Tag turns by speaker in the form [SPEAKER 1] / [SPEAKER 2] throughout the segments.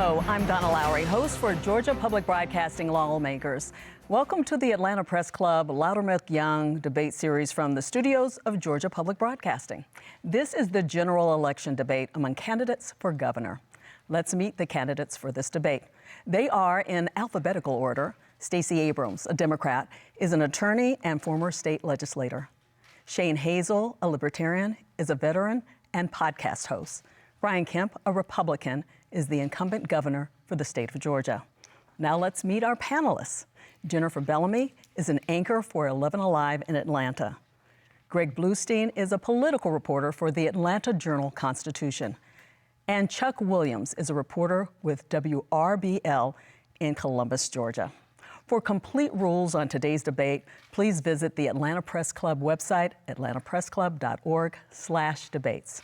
[SPEAKER 1] Hello, I'm Donna Lowry, host for Georgia Public Broadcasting Lawmakers. Welcome to the Atlanta Press Club Loudermilk Young debate series from the studios of Georgia Public Broadcasting. This is the general election debate among candidates for governor. Let's meet the candidates for this debate. They are in alphabetical order. Stacey Abrams, a Democrat, is an attorney and former state legislator. Shane Hazel, a Libertarian, is a veteran and podcast host. Brian Kemp, a Republican, is the incumbent governor for the state of Georgia. Now let's meet our panelists. Jennifer Bellamy is an anchor for 11 Alive in Atlanta. Greg Bluestein is a political reporter for the Atlanta Journal-Constitution. And Chuck Williams is a reporter with WRBL in Columbus, Georgia. For complete rules on today's debate, please visit the Atlanta Press Club website, atlantapressclub.org/debates.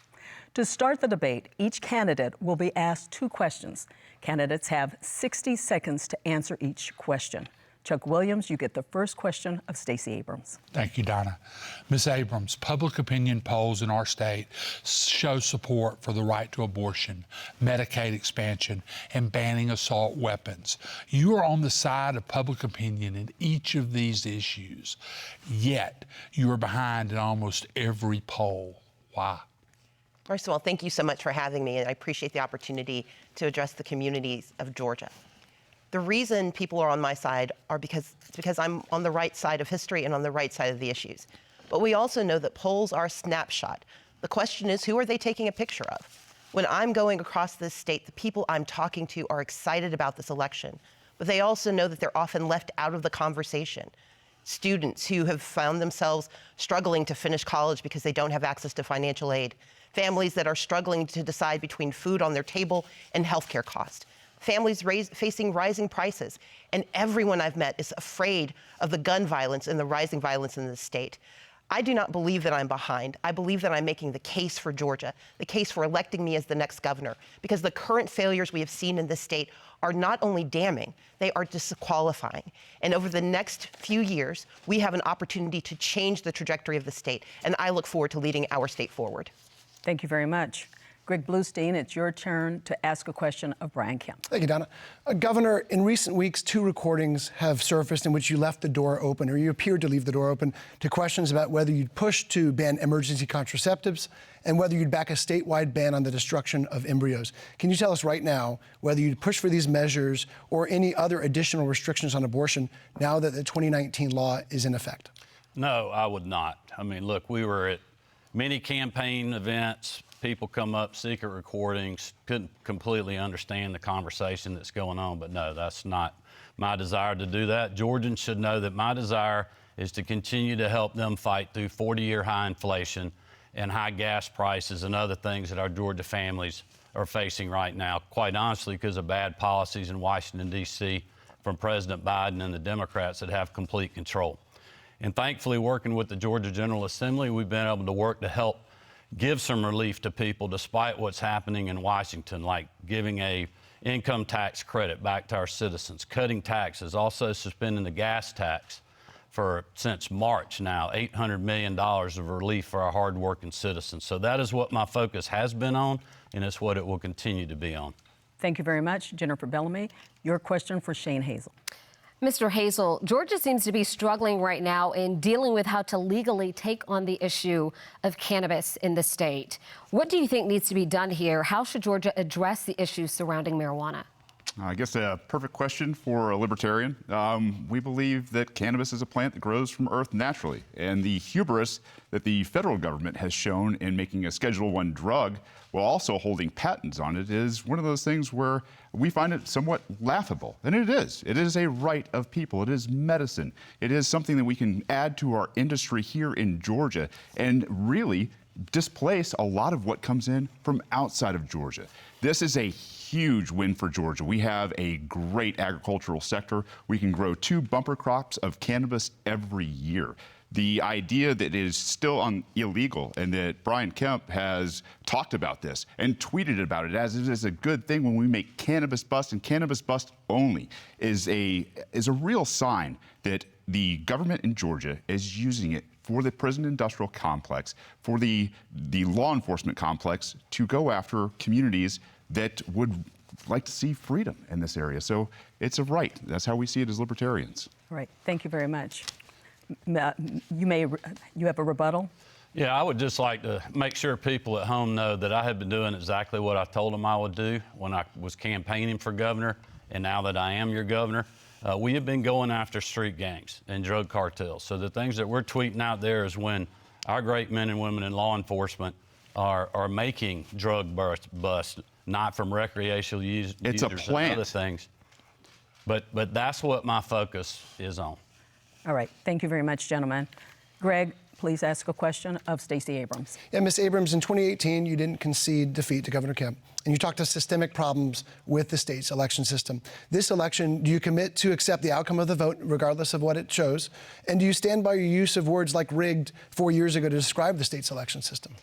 [SPEAKER 1] To start the debate, each candidate will be asked 2 questions. Candidates have 60 seconds to answer each question. Chuck Williams, you get the first question of Stacey Abrams.
[SPEAKER 2] Thank you, Donna. Ms. Abrams, public opinion polls in our state show support for the right to abortion, Medicaid expansion, and banning assault weapons. You are on the side of public opinion in each of these issues, yet you are behind in almost every poll. Why?
[SPEAKER 3] First of all, thank you so much for having me, and I appreciate the opportunity to address the communities of Georgia. The reason people are on my side are because I'm on the right side of history and on the right side of the issues. But we also know that polls are a snapshot. The question is, who are they taking a picture of? When I'm going across this state, the people I'm talking to are excited about this election, but they also know that they're often left out of the conversation. Students who have found themselves struggling to finish college because they don't have access to financial aid. Families that are struggling to decide between food on their table and healthcare costs. Families facing rising prices. And everyone I've met is afraid of the gun violence and the rising violence in the state. I do not believe that I'm behind. I believe that I'm making the case for Georgia, the case for electing me as the next governor, because the current failures we have seen in this state are not only damning, they are disqualifying. And over the next few years, we have an opportunity to change the trajectory of the state. And I look forward to leading our state forward.
[SPEAKER 1] Thank you very much. Greg Bluestein, it's your turn to ask a question of Brian Kemp.
[SPEAKER 4] Thank you, Donna. Governor, in recent weeks, 2 recordings have surfaced in which you left the door open, or you appeared to leave the door open, to questions about whether you'd push to ban emergency contraceptives and whether you'd back a statewide ban on the destruction of embryos. Can you tell us right now whether you'd push for these measures or any other additional restrictions on abortion now that the 2019 law is in effect?
[SPEAKER 5] No, I would not. I mean, look, we were at many campaign events. People come up, secret recordings, couldn't completely understand the conversation that's going on. But no, that's not my desire to do that. Georgians should know that my desire is to continue to help them fight through 40-year high inflation and high gas prices and other things that our Georgia families are facing right now, quite honestly, because of bad policies in Washington, D.C. from President Biden and the Democrats that have complete control. And thankfully, working with the Georgia General Assembly, we've been able to work to help give some relief to people despite what's happening in Washington, like giving a income tax credit back to our citizens, cutting taxes, also suspending the gas tax since March now, $800 million of relief for our hardworking citizens. So that is what my focus has been on, and it's what it will continue to be on.
[SPEAKER 1] Thank you very much. Jennifer Bellamy, your question for Shane Hazel.
[SPEAKER 6] Mr. Hazel, Georgia seems to be struggling right now in dealing with how to legally take on the issue of cannabis in the state. What do you think needs to be done here? How should Georgia address the issues surrounding marijuana?
[SPEAKER 7] I guess a perfect question for a libertarian. We believe that cannabis is a plant that grows from earth naturally, and the hubris that the federal government has shown in making a Schedule I drug while also holding patents on it is one of those things where we find it somewhat laughable. And it is. It is a right of people. It is medicine. It is something that we can add to our industry here in Georgia and really displace a lot of what comes in from outside of Georgia. This is a huge win for Georgia. We have a great agricultural sector. We can grow 2 bumper crops of cannabis every year. The idea that it is still illegal and that Brian Kemp has talked about this and tweeted about it as it is a good thing when we make cannabis bust and cannabis bust only is a real sign that the government in Georgia is using it for the prison industrial complex, for the law enforcement complex to go after communities that would like to see freedom in this area. So it's a right. That's how we see it as libertarians.
[SPEAKER 1] All right. Thank you very much. You have a rebuttal?
[SPEAKER 5] Yeah, I would just like to make sure people at home know that I have been doing exactly what I told them I would do when I was campaigning for governor, and now that I am your governor. We have been going after street gangs and drug cartels. So the things that we're tweeting out there is when our great men and women in law enforcement are making drug busts, not from recreational users
[SPEAKER 7] It's a
[SPEAKER 5] and
[SPEAKER 7] plant.
[SPEAKER 5] other things. But that's what my focus is on.
[SPEAKER 1] All right. Thank you very much, gentlemen. Greg, please ask a question of Stacey Abrams.
[SPEAKER 4] Yeah, Ms. Abrams, in 2018, you didn't concede defeat to Governor Kemp, and you talked to systemic problems with the state's election system. This election, do you commit to accept the outcome of the vote, regardless of what it shows? And do you stand by your use of words like rigged 4 years ago to describe the state's election system?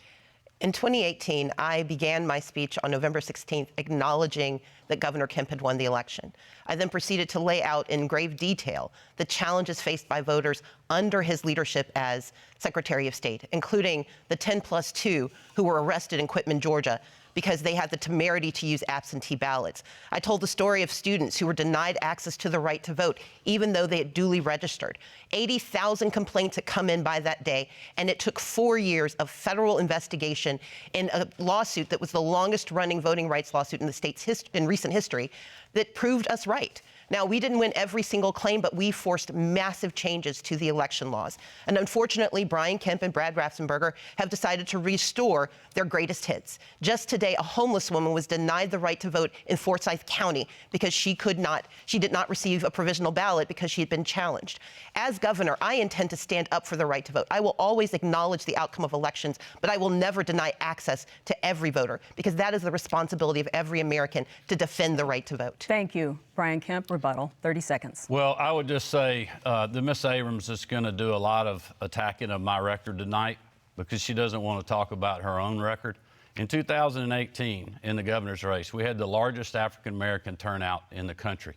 [SPEAKER 3] In 2018, I began my speech on November 16th acknowledging that Governor Kemp had won the election. I then proceeded to lay out in grave detail the challenges faced by voters under his leadership as Secretary of State, including the 10+2 who were arrested in Quitman, Georgia, because they had the temerity to use absentee ballots. I told the story of students who were denied access to the right to vote, even though they had duly registered. 80,000 complaints had come in by that day, and it took 4 years of federal investigation in a lawsuit that was the longest-running voting rights lawsuit in the state's in recent history that proved us right. Now, we didn't win every single claim, but we forced massive changes to the election laws. And unfortunately, Brian Kemp and Brad Raffensperger have decided to restore their greatest hits. Just today, a homeless woman was denied the right to vote in Forsyth County because she did not receive a provisional ballot because she had been challenged. As governor, I intend to stand up for the right to vote. I will always acknowledge the outcome of elections, but I will never deny access to every voter, because that is the responsibility of every American to defend the right to vote.
[SPEAKER 1] Thank you. Brian Kemp, rebuttal, 30 seconds.
[SPEAKER 5] Well, I would just say that Ms. Abrams is going to do a lot of attacking of my record tonight because she doesn't want to talk about her own record. In 2018, in the governor's race, we had the largest African-American turnout in the country.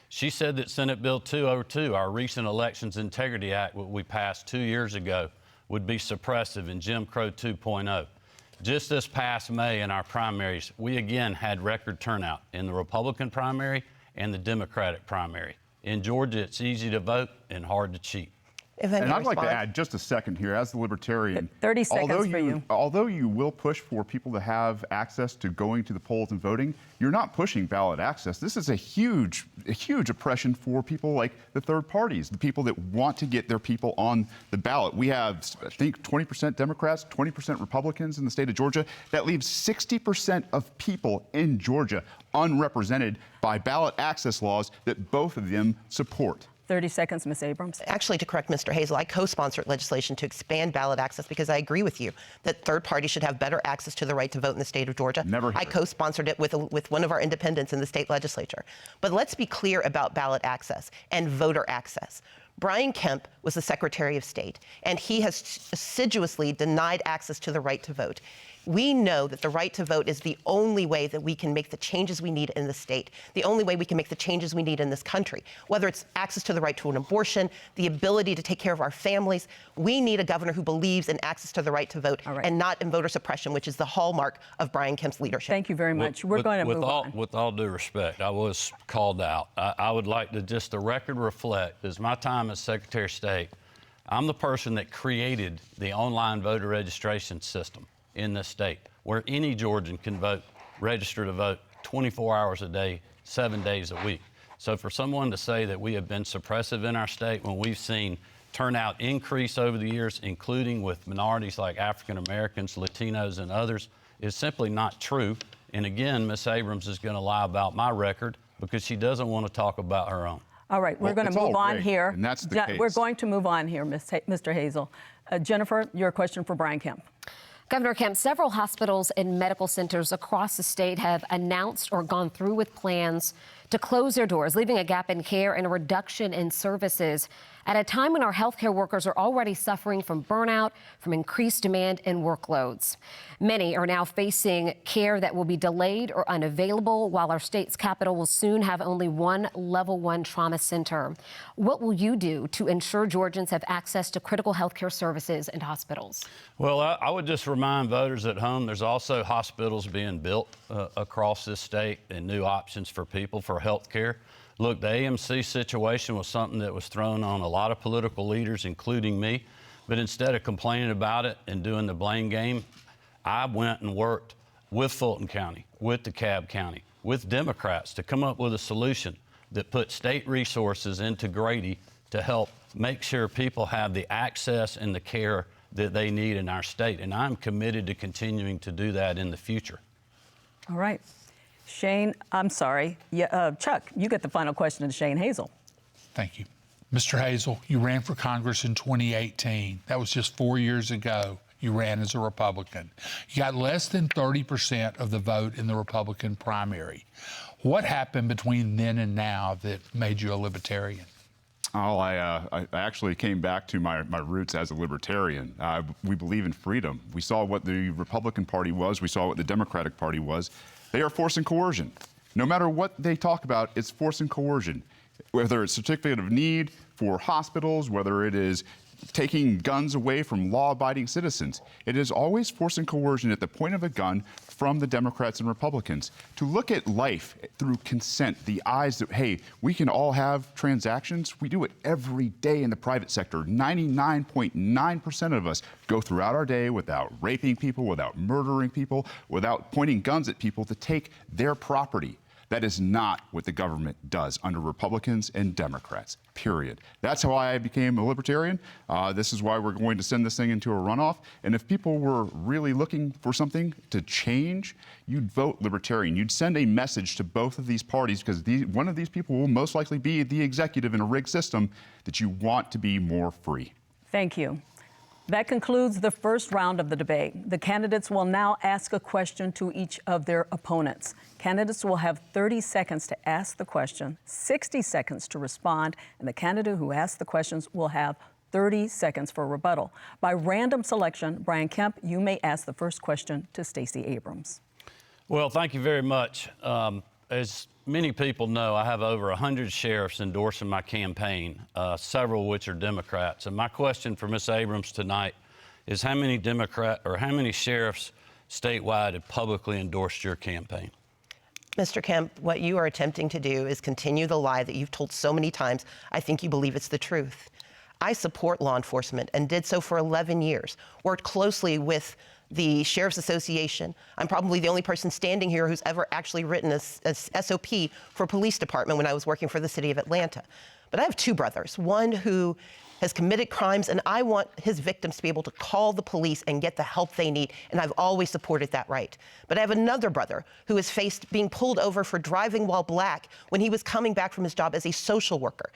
[SPEAKER 5] She said that Senate Bill 202, our recent Elections Integrity Act, what we passed 2 years ago, would be suppressive in Jim Crow 2.0. Just this past May in our primaries, we again had record turnout in the Republican primary and the Democratic primary. In Georgia, it's easy to vote and hard to cheat.
[SPEAKER 7] And I'd like to add just a second here, as the libertarian.
[SPEAKER 1] 30 seconds for you.
[SPEAKER 7] Although you will push for people to have access to going to the polls and voting, you're not pushing ballot access. This is a huge oppression for people like the third parties, the people that want to get their people on the ballot. We have, I think, 20% Democrats, 20% Republicans in the state of Georgia. That leaves 60% of people in Georgia unrepresented by ballot access laws that both of them support.
[SPEAKER 1] 30 seconds, Ms. Abrams.
[SPEAKER 3] Actually, to correct Mr. Hazel, I co-sponsored legislation to expand ballot access because I agree with you that third parties should have better access to the right to vote in the state of Georgia.
[SPEAKER 7] Never heard.
[SPEAKER 3] I co-sponsored it with one of our independents in the state legislature. But let's be clear about ballot access and voter access. Brian Kemp was the Secretary of State, and he has assiduously denied access to the right to vote. We know that the right to vote is the only way that we can make the changes we need in the state, the only way we can make the changes we need in this country, whether it's access to the right to an abortion, the ability to take care of our families. We need a governor who believes in access to the right to vote and not in voter suppression, which is the hallmark of Brian Kemp's leadership.
[SPEAKER 1] Thank you very much. We're going to move on.
[SPEAKER 5] With all due respect, I was called out. I would like to just the record reflect, as my time as Secretary of State, I'm the person that created the online voter registration system in this state, where any Georgian can vote, register to vote 24 hours a day, 7 days a week. So for someone to say that we have been suppressive in our state when we've seen turnout increase over the years, including with minorities like African Americans, Latinos, and others, is simply not true. And again, Ms. Abrams is going to lie about my record because she doesn't want to talk about her own.
[SPEAKER 1] All right, we're going to move on here.
[SPEAKER 7] And that's the case.
[SPEAKER 1] We're going to move on here, Mr. Hazel. Jennifer, your question for Brian Kemp.
[SPEAKER 6] Governor Kemp, several hospitals and medical centers across the state have announced or gone through with plans to close their doors, leaving a gap in care and a reduction in services at a time when our healthcare workers are already suffering from burnout, from increased demand and workloads. Many are now facing care that will be delayed or unavailable, while our state's capital will soon have only one level 1 trauma center. What will you do to ensure Georgians have access to critical healthcare services and hospitals?
[SPEAKER 5] Well, I would just remind voters at home there's also hospitals being built across this state and new options for people for health care. Look, the AMC situation was something that was thrown on a lot of political leaders, including me. But instead of complaining about it and doing the blame game, I went and worked with Fulton County, with DeKalb County, with Democrats to come up with a solution that put state resources into Grady to help make sure people have the access and the care that they need in our state. And I'm committed to continuing to do that in the future.
[SPEAKER 1] All right. Shane, I'm sorry. Chuck, you get the final question to Shane Hazel.
[SPEAKER 2] Thank you. Mr. Hazel, you ran for Congress in 2018. That was just 4 years ago. You ran as a Republican. You got less than 30% of the vote in the Republican primary. What happened between then and now that made you a libertarian?
[SPEAKER 7] Oh, I actually came back to my roots as a libertarian. We believe in freedom. We saw what the Republican Party was. We saw what the Democratic Party was. They are force and coercion. No matter what they talk about, it's force and coercion. Whether it's certificate of need for hospitals, whether it is taking guns away from law-abiding citizens, it is always force and coercion at the point of a gun from the Democrats and Republicans. To look at life through consent, the eyes that, hey, we can all have transactions. We do it every day in the private sector. 99.9% of us go throughout our day without raping people, without murdering people, without pointing guns at people to take their property. That is not what the government does under Republicans and Democrats, period. That's how I became a libertarian. This is why we're going to send this thing into a runoff. And if people were really looking for something to change, you'd vote libertarian. You'd send a message to both of these parties, because one of these people will most likely be the executive in a rigged system, that you want to be more free.
[SPEAKER 1] Thank you. That concludes the first round of the debate. The candidates will now ask a question to each of their opponents. Candidates will have 30 seconds to ask the question, 60 seconds to respond, and the candidate who asks the questions will have 30 seconds for rebuttal. By random selection, Brian Kemp, you may ask the first question to Stacey Abrams.
[SPEAKER 5] Well, thank you very much. As many people know, I have over 100 sheriffs endorsing my campaign, several of which are Democrats. And my question for Ms. Abrams tonight is how many sheriffs statewide have publicly endorsed your campaign?
[SPEAKER 3] Mr. Kemp, what you are attempting to do is continue the lie that you've told so many times. I think you believe it's the truth. I support law enforcement and did so for 11 years, worked closely with the Sheriff's Association. I'm probably the only person standing here who's ever actually written a SOP for a police department when I was working for the city of Atlanta. But I have two brothers, one who has committed crimes, and I want his victims to be able to call the police and get the help they need, and I've always supported that right. But I have another brother who has faced being pulled over for driving while black when he was coming back from his job as a social worker.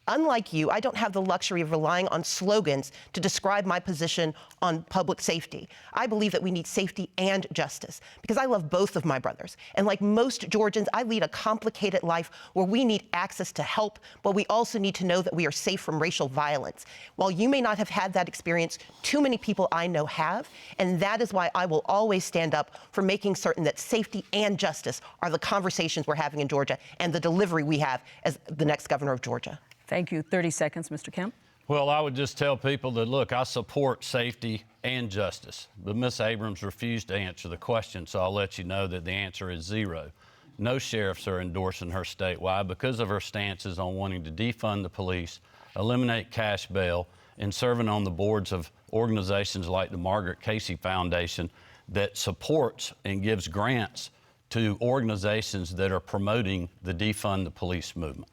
[SPEAKER 3] Unlike you, I don't have the luxury of relying on slogans to describe my position on public safety. I believe that we need safety and justice because I love both of my brothers. And like most Georgians, I lead a complicated life where we need access to help, but we also need to know that we are safe from racial violence. While you may not have had that experience, too many people I know have, and that is why I will always stand up for making certain that safety and justice are the conversations we're having in Georgia and the delivery we have as the next governor of Georgia.
[SPEAKER 1] Thank you. 30 seconds, Mr. Kemp.
[SPEAKER 5] Well, I would just tell people that, look, I support safety and justice, but Ms. Abrams refused to answer the question, so I'll let you know that the answer is zero. No sheriffs are endorsing her statewide because of her stances on wanting to defund the police, eliminate cash bail, and serving on the boards of organizations like the Margaret Casey Foundation that supports and gives grants to organizations that are promoting the defund the police movement.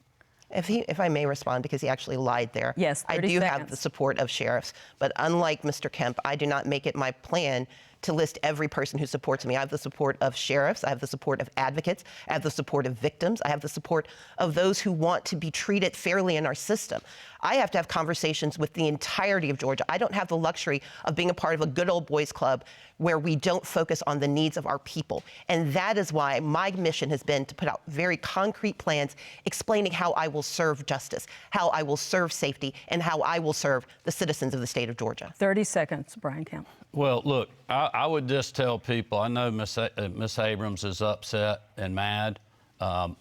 [SPEAKER 3] If I may respond, because he actually lied there.
[SPEAKER 1] Yes, 30
[SPEAKER 3] I do
[SPEAKER 1] seconds.
[SPEAKER 3] have the support of sheriffs, but unlike Mr. Kemp, I do not make it my plan to list every person who supports me. I have the support of sheriffs, I have the support of advocates, I have the support of victims, I have the support of those who want to be treated fairly in our system. I have to have conversations with the entirety of Georgia. I don't have the luxury of being a part of a good old boys club where we don't focus on the needs of our people. And that is why my mission has been to put out very concrete plans explaining how I will serve justice, how I will serve safety, and how I will serve the citizens of the state of Georgia.
[SPEAKER 1] 30 seconds, Brian Kemp.
[SPEAKER 5] Well, look, I would just tell people, I know Ms. Abrams is upset and mad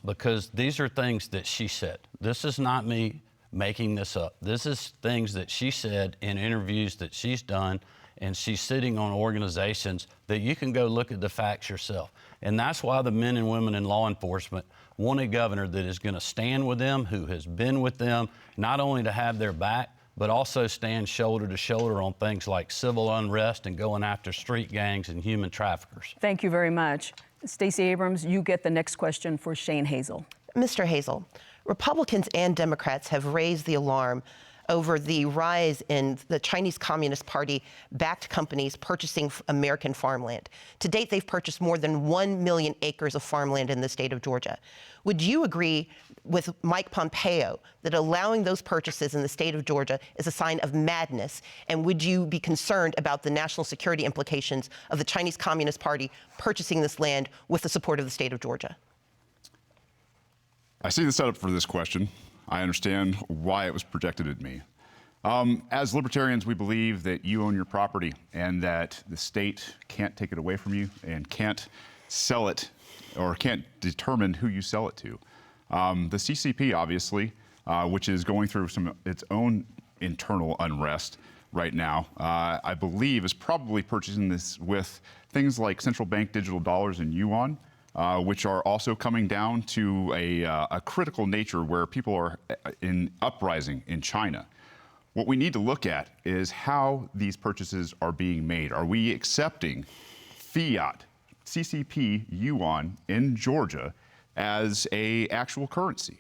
[SPEAKER 5] because these are things that she said. This is not me making this up. This is things that she said in interviews that she's done, and she's sitting on organizations that you can go look at the facts yourself. And that's why the men and women in law enforcement want a governor that is going to stand with them, who has been with them, not only to have their back, but also stand shoulder to shoulder on things like civil unrest and going after street gangs and human traffickers.
[SPEAKER 1] Thank you very much. Stacey Abrams, you get the next question for Shane Hazel.
[SPEAKER 3] Mr. Hazel, Republicans and Democrats have raised the alarm over the rise in the Chinese Communist Party-backed companies purchasing American farmland. To date, they've purchased more than 1 million acres of farmland in the state of Georgia. Would you agree with Mike Pompeo that allowing those purchases in the state of Georgia is a sign of madness? And would you be concerned about the national security implications of the Chinese Communist Party purchasing this land with the support of the state of Georgia?
[SPEAKER 7] I see the setup for this question. I understand why it was projected at me. As libertarians, we believe that you own your property and that the state can't take it away from you and can't sell it or can't determine who you sell it to. The CCP, obviously, which is going through its own internal unrest right now, I believe is probably purchasing this with things like central bank digital dollars and yuan, which are also coming down to a critical nature where people are in uprising in China. What we need to look at is how these purchases are being made. Are we accepting fiat, CCP yuan in Georgia as a actual currency?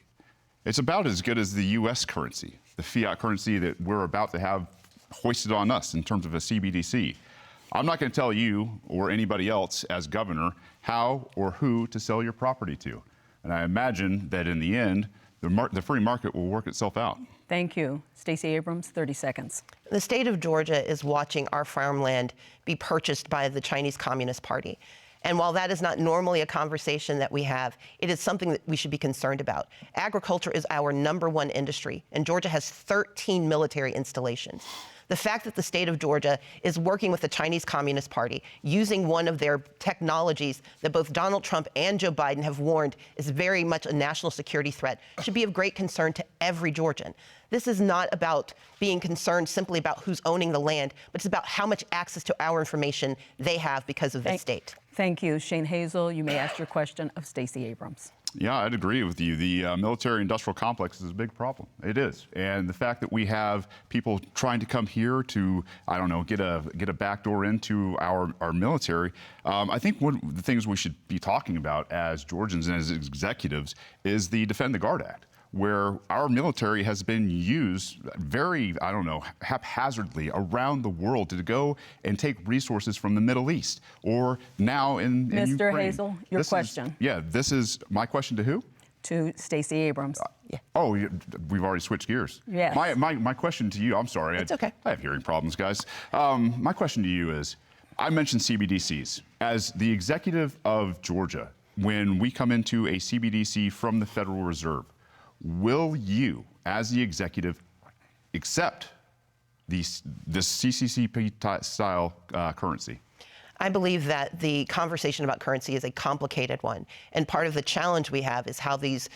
[SPEAKER 7] It's about as good as the US currency, the fiat currency that we're about to have hoisted on us in terms of a CBDC. I'm not going to tell you or anybody else as governor how or who to sell your property to. And I imagine that in the end, the free market will work itself out.
[SPEAKER 1] Thank you. Stacey Abrams, 30 seconds.
[SPEAKER 3] The state of Georgia is watching our farmland be purchased by the Chinese Communist Party. And while that is not normally a conversation that we have, it is something that we should be concerned about. Agriculture is our #1 industry, and Georgia has 13 military installations. The fact that the state of Georgia is working with the Chinese Communist Party, using one of their technologies that both Donald Trump and Joe Biden have warned is very much a national security threat, should be of great concern to every Georgian. This is not about being concerned simply about who's owning the land, but it's about how much access to our information they have because of this state.
[SPEAKER 1] Thank you. Shane Hazel, you may ask your question of Stacey Abrams.
[SPEAKER 7] Yeah, I'd agree with you. The military-industrial complex is a big problem. It is. And the fact that we have people trying to come here to, I don't know, get a backdoor into our military, I think one of the things we should be talking about as Georgians and as executives is the Defend the Guard Act, where our military has been used very, I don't know, haphazardly around the world to go and take resources from the Middle East or now in Ukraine.
[SPEAKER 1] Mr. Hazel, your question.
[SPEAKER 7] This is my question to who?
[SPEAKER 1] To Stacey Abrams.
[SPEAKER 7] Oh, we've already switched gears.
[SPEAKER 1] Yes.
[SPEAKER 7] My question to you, I'm sorry.
[SPEAKER 3] It's okay.
[SPEAKER 7] I have hearing problems, guys. My question to you is, I mentioned CBDCs. As the executive of Georgia, when we come into a CBDC from the Federal Reserve, will you, as the executive, accept this CCCP-style currency?
[SPEAKER 3] I believe that the conversation about currency is a complicated one. And part of the challenge we have is how this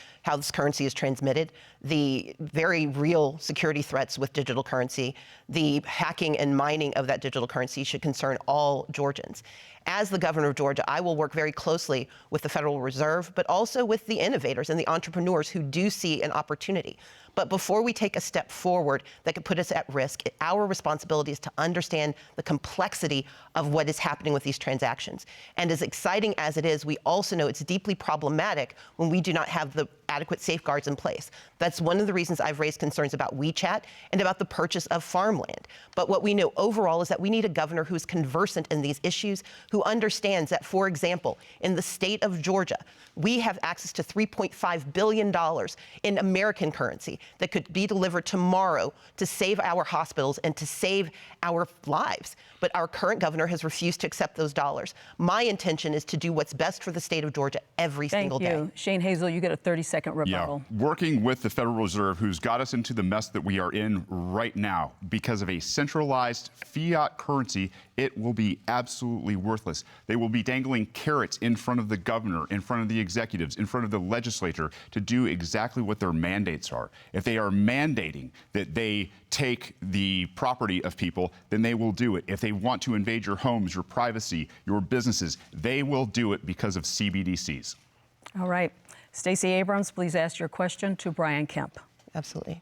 [SPEAKER 3] currency is transmitted, the very real security threats with digital currency, the hacking and mining of that digital currency should concern all Georgians. As the governor of Georgia, I will work very closely with the Federal Reserve, but also with the innovators and the entrepreneurs who do see an opportunity. But before we take a step forward that could put us at risk, our responsibility is to understand the complexity of what is happening with these transactions. And as exciting as it is, we also know it's deeply problematic when we do not have the adequate safeguards in place. That's one of the reasons I've raised concerns about WeChat and about the purchase of farmland. But what we know overall is that we need a governor who is conversant in these issues, who understands that, for example, in the state of Georgia, we have access to $3.5 billion in American currency that could be delivered tomorrow to save our hospitals and to save our lives. But our current governor has refused to accept accept those dollars. My intention is to do what's best for the state of Georgia every single day.
[SPEAKER 1] Thank you. Shane Hazel, you get a 30-second rebuttal.
[SPEAKER 7] Yeah, working with the Federal Reserve, who's got us into the mess that we are in right now because of a centralized fiat currency, it will be absolutely worthless. They will be dangling carrots in front of the governor, in front of the executives, in front of the legislature to do exactly what their mandates are. If they are mandating that they take the property of people, then they will do it. If they want to invade your homes, your privacy, your businesses, they will do it because of CBDCs.
[SPEAKER 1] All right. Stacey Abrams, please ask your question to Brian Kemp.
[SPEAKER 3] Absolutely.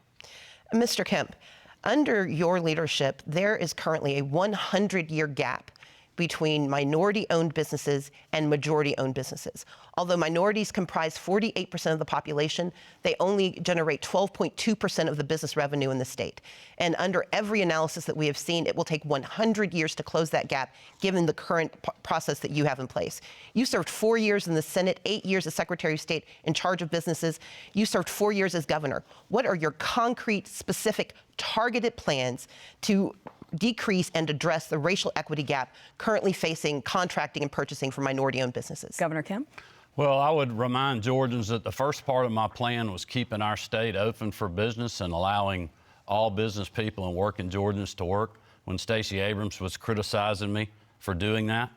[SPEAKER 3] Mr. Kemp, under your leadership, there is currently a 100-year gap between minority-owned businesses and majority-owned businesses. Although minorities comprise 48% of the population, they only generate 12.2% of the business revenue in the state. And under every analysis that we have seen, it will take 100 years to close that gap, given the current process that you have in place. You served 4 years in the Senate, 8 years as Secretary of State in charge of businesses. You served 4 years as governor. What are your concrete, specific, targeted plans to decrease and address the racial equity gap currently facing contracting and purchasing for minority-owned businesses?
[SPEAKER 1] Governor Kemp?
[SPEAKER 5] Well, I would remind Georgians that the first part of my plan was keeping our state open for business and allowing all business people and working Georgians to work when Stacey Abrams was criticizing me for doing that.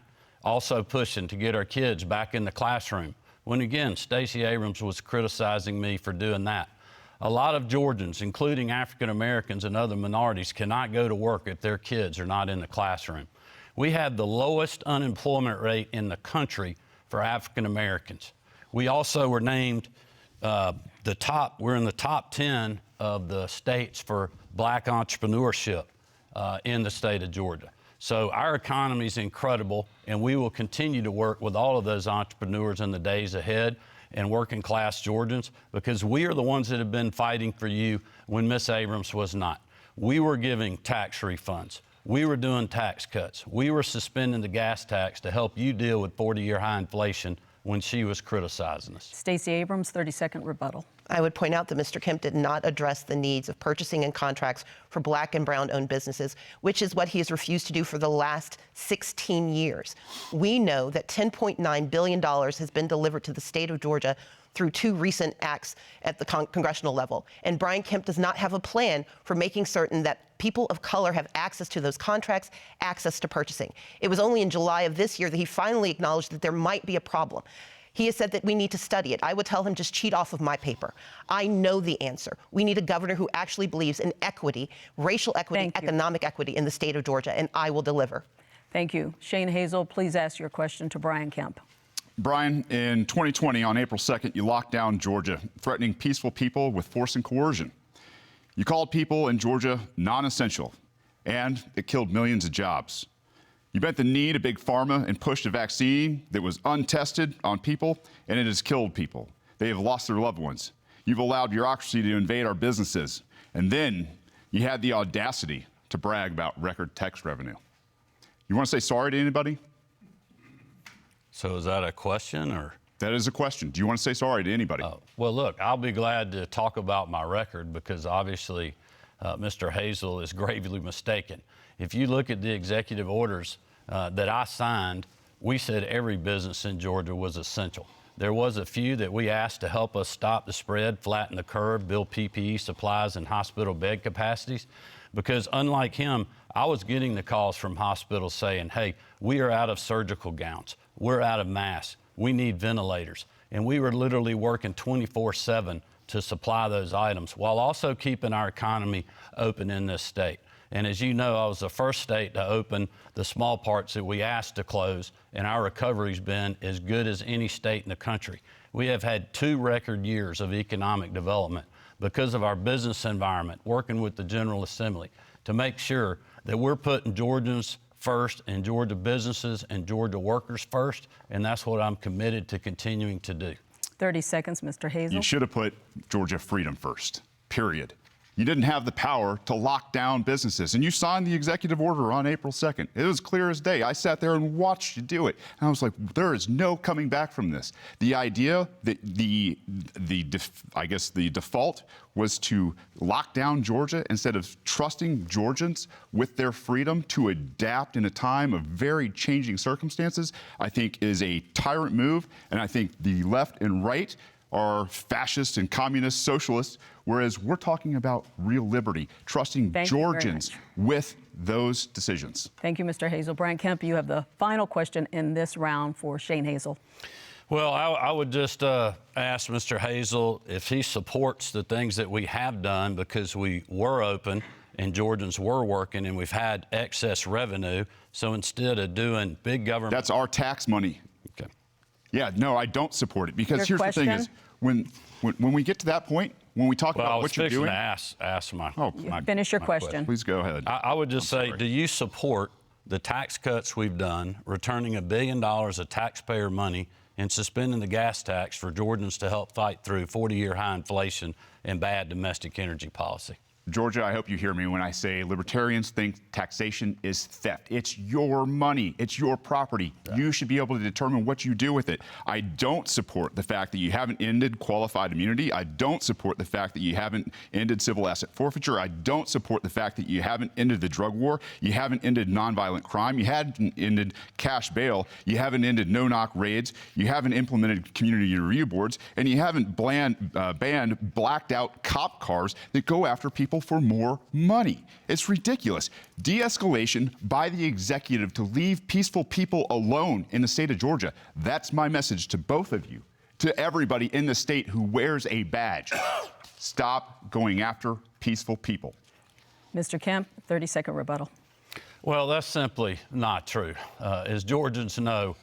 [SPEAKER 5] Also pushing to get our kids back in the classroom when, again, Stacey Abrams was criticizing me for doing that. A lot of Georgians, including African Americans and other minorities, cannot go to work if their kids are not in the classroom. We have the lowest unemployment rate in the country for African Americans. We also were named we're in the top 10 of the states for black entrepreneurship in the state of Georgia. So our economy is incredible, and we will continue to work with all of those entrepreneurs in the days ahead and working class Georgians, because we are the ones that have been fighting for you when Miss Abrams was not. We were giving tax refunds. We were doing tax cuts. We were suspending the gas tax to help you deal with 40-year high inflation when she was criticizing us.
[SPEAKER 1] Stacey Abrams, 30-second rebuttal.
[SPEAKER 3] I would point out that Mr. Kemp did not address the needs of purchasing and contracts for black and brown-owned businesses, which is what he has refused to do for the last 16 years. We know that $10.9 billion has been delivered to the state of Georgia through 2 recent acts at the congressional level. And Brian Kemp does not have a plan for making certain that people of color have access to those contracts, access to purchasing. It was only in July of this year that he finally acknowledged that there might be a problem. He has said that we need to study it. I would tell him, just cheat off of my paper. I know the answer. We need a governor who actually believes in equity, racial equity, economic equity in the state of Georgia, and I will deliver.
[SPEAKER 1] Thank you. Shane Hazel, please ask your question to Brian Kemp.
[SPEAKER 7] Brian, in 2020, on April 2nd, you locked down Georgia, threatening peaceful people with force and coercion. You called people in Georgia non-essential, and it killed millions of jobs. You bent the knee to Big Pharma and pushed a vaccine that was untested on people, and it has killed people. They have lost their loved ones. You've allowed bureaucracy to invade our businesses. And then you had the audacity to brag about record tax revenue. You want to say sorry to anybody?
[SPEAKER 5] So is that a question, or?
[SPEAKER 7] That is a question. Do you want to say sorry to anybody?
[SPEAKER 5] Well, look, I'll be glad to talk about my record because obviously Mr. Hazel is gravely mistaken. If you look at the executive orders that I signed, we said every business in Georgia was essential. There was a few that we asked to help us stop the spread, flatten the curve, build PPE supplies and hospital bed capacities. Because unlike him, I was getting the calls from hospitals saying, hey, we are out of surgical gowns. We're out of masks. We need ventilators. And we were literally working 24/7 to supply those items while also keeping our economy open in this state. And as you know, I was the first state to open the small parts that we asked to close, and our recovery's been as good as any state in the country. We have had 2 record years of economic development because of our business environment, working with the General Assembly to make sure that we're putting Georgians first and Georgia businesses and Georgia workers first, and that's what I'm committed to continuing to do.
[SPEAKER 1] 30 seconds, Mr. Hazel.
[SPEAKER 7] You should have put Georgia freedom first, period. You didn't have the power to lock down businesses. And you signed the executive order on April 2nd. It was clear as day. I sat there and watched you do it. And I was like, there is no coming back from this. The idea that the default was to lock down Georgia instead of trusting Georgians with their freedom to adapt in a time of very changing circumstances, I think is a tyrant move. And I think the left and right are fascist and communist socialists, whereas we're talking about real liberty, trusting Georgians with those decisions.
[SPEAKER 1] Thank you, Mr. Hazel. Brian Kemp, you have the final question in this round for Shane Hazel.
[SPEAKER 5] Well, I would just ask Mr. Hazel if he supports the things that we have done, because we were open and Georgians were working and we've had excess revenue. So instead of doing big government...
[SPEAKER 7] That's our tax money.
[SPEAKER 5] Okay.
[SPEAKER 7] Yeah, no, I don't support it, because
[SPEAKER 1] Your
[SPEAKER 7] here's the thing is, when we get to that point, when we talk about what you're doing...
[SPEAKER 5] I was fixing to ask my
[SPEAKER 1] Finish your question.
[SPEAKER 7] Please go ahead.
[SPEAKER 5] I would just say, do you support the tax cuts we've done, returning $1 billion of taxpayer money and suspending the gas tax for Georgians to help fight through 40-year high inflation and bad domestic energy policy?
[SPEAKER 7] Georgia, I hope you hear me when I say libertarians think taxation is theft. It's your money. It's your property. Yeah. You should be able to determine what you do with it. I don't support the fact that you haven't ended qualified immunity. I don't support the fact that you haven't ended civil asset forfeiture. I don't support the fact that you haven't ended the drug war. You haven't ended nonviolent crime. You haven't ended cash bail. You haven't ended no-knock raids. You haven't implemented community review boards. And you haven't banned blacked-out cop cars that go after people for more money. It's ridiculous. De-escalation by the executive to leave peaceful people alone in the state of Georgia. That's my message to both of you, to everybody in the state who wears a badge. Stop going after peaceful people.
[SPEAKER 1] Mr. Kemp, 30-second rebuttal.
[SPEAKER 5] Well, that's simply not true. As Georgians know,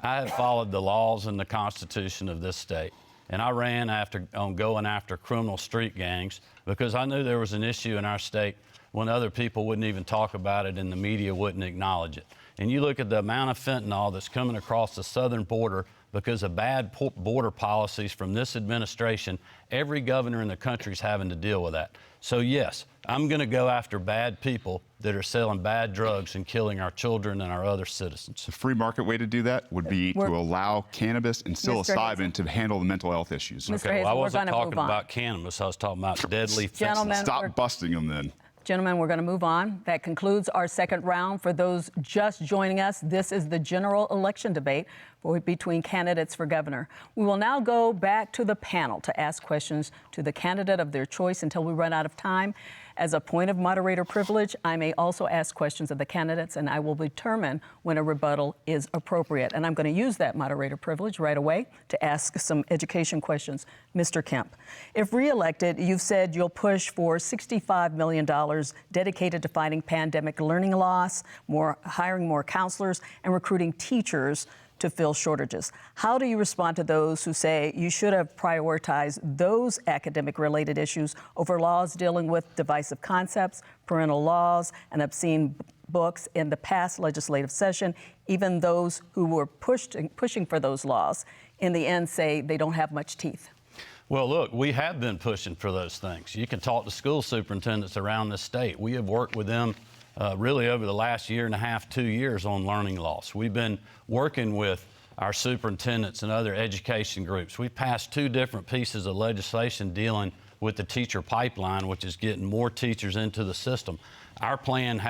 [SPEAKER 5] I have followed the laws and the Constitution of this state. And I ran on going after criminal street gangs because I knew there was an issue in our state when other people wouldn't even talk about it and the media wouldn't acknowledge it. And you look at the amount of fentanyl that's coming across the southern border because of bad border policies from this administration. Every governor in the country is having to deal with that. So yes, I'm going to go after bad people that are selling bad drugs and killing our children and our other citizens.
[SPEAKER 7] The free market way to do that would be to allow cannabis and psilocybin to handle the mental health issues.
[SPEAKER 5] Okay, well, I wasn't talking about cannabis. I was talking about deadly fentanyl.
[SPEAKER 1] Gentlemen,
[SPEAKER 7] stop busting them then.
[SPEAKER 1] Gentlemen, we're going to move on. That concludes our second round. For those just joining us, this is the general election debate between candidates for governor. We will now go back to the panel to ask questions to the candidate of their choice until we run out of time. As a point of moderator privilege, I may also ask questions of the candidates, and I will determine when a rebuttal is appropriate. And I'm going to use that moderator privilege right away to ask some education questions. Mr. Kemp, if reelected, you've said you'll push for $65 million dedicated to fighting pandemic learning loss, hiring more counselors, and recruiting teachers to fill shortages. How do you respond to those who say you should have prioritized those academic-related issues over laws dealing with divisive concepts, parental laws, and obscene books in the past legislative session? Even those who were pushing for those laws in the end say they don't have much teeth.
[SPEAKER 5] Well, look, we have been pushing for those things. You can talk to school superintendents around the state. We have worked with them really over the last year and a half, 2 years on learning loss. We've been working with our superintendents and other education groups. We passed 2 different pieces of legislation dealing with the teacher pipeline, which is getting more teachers into the system. Our plan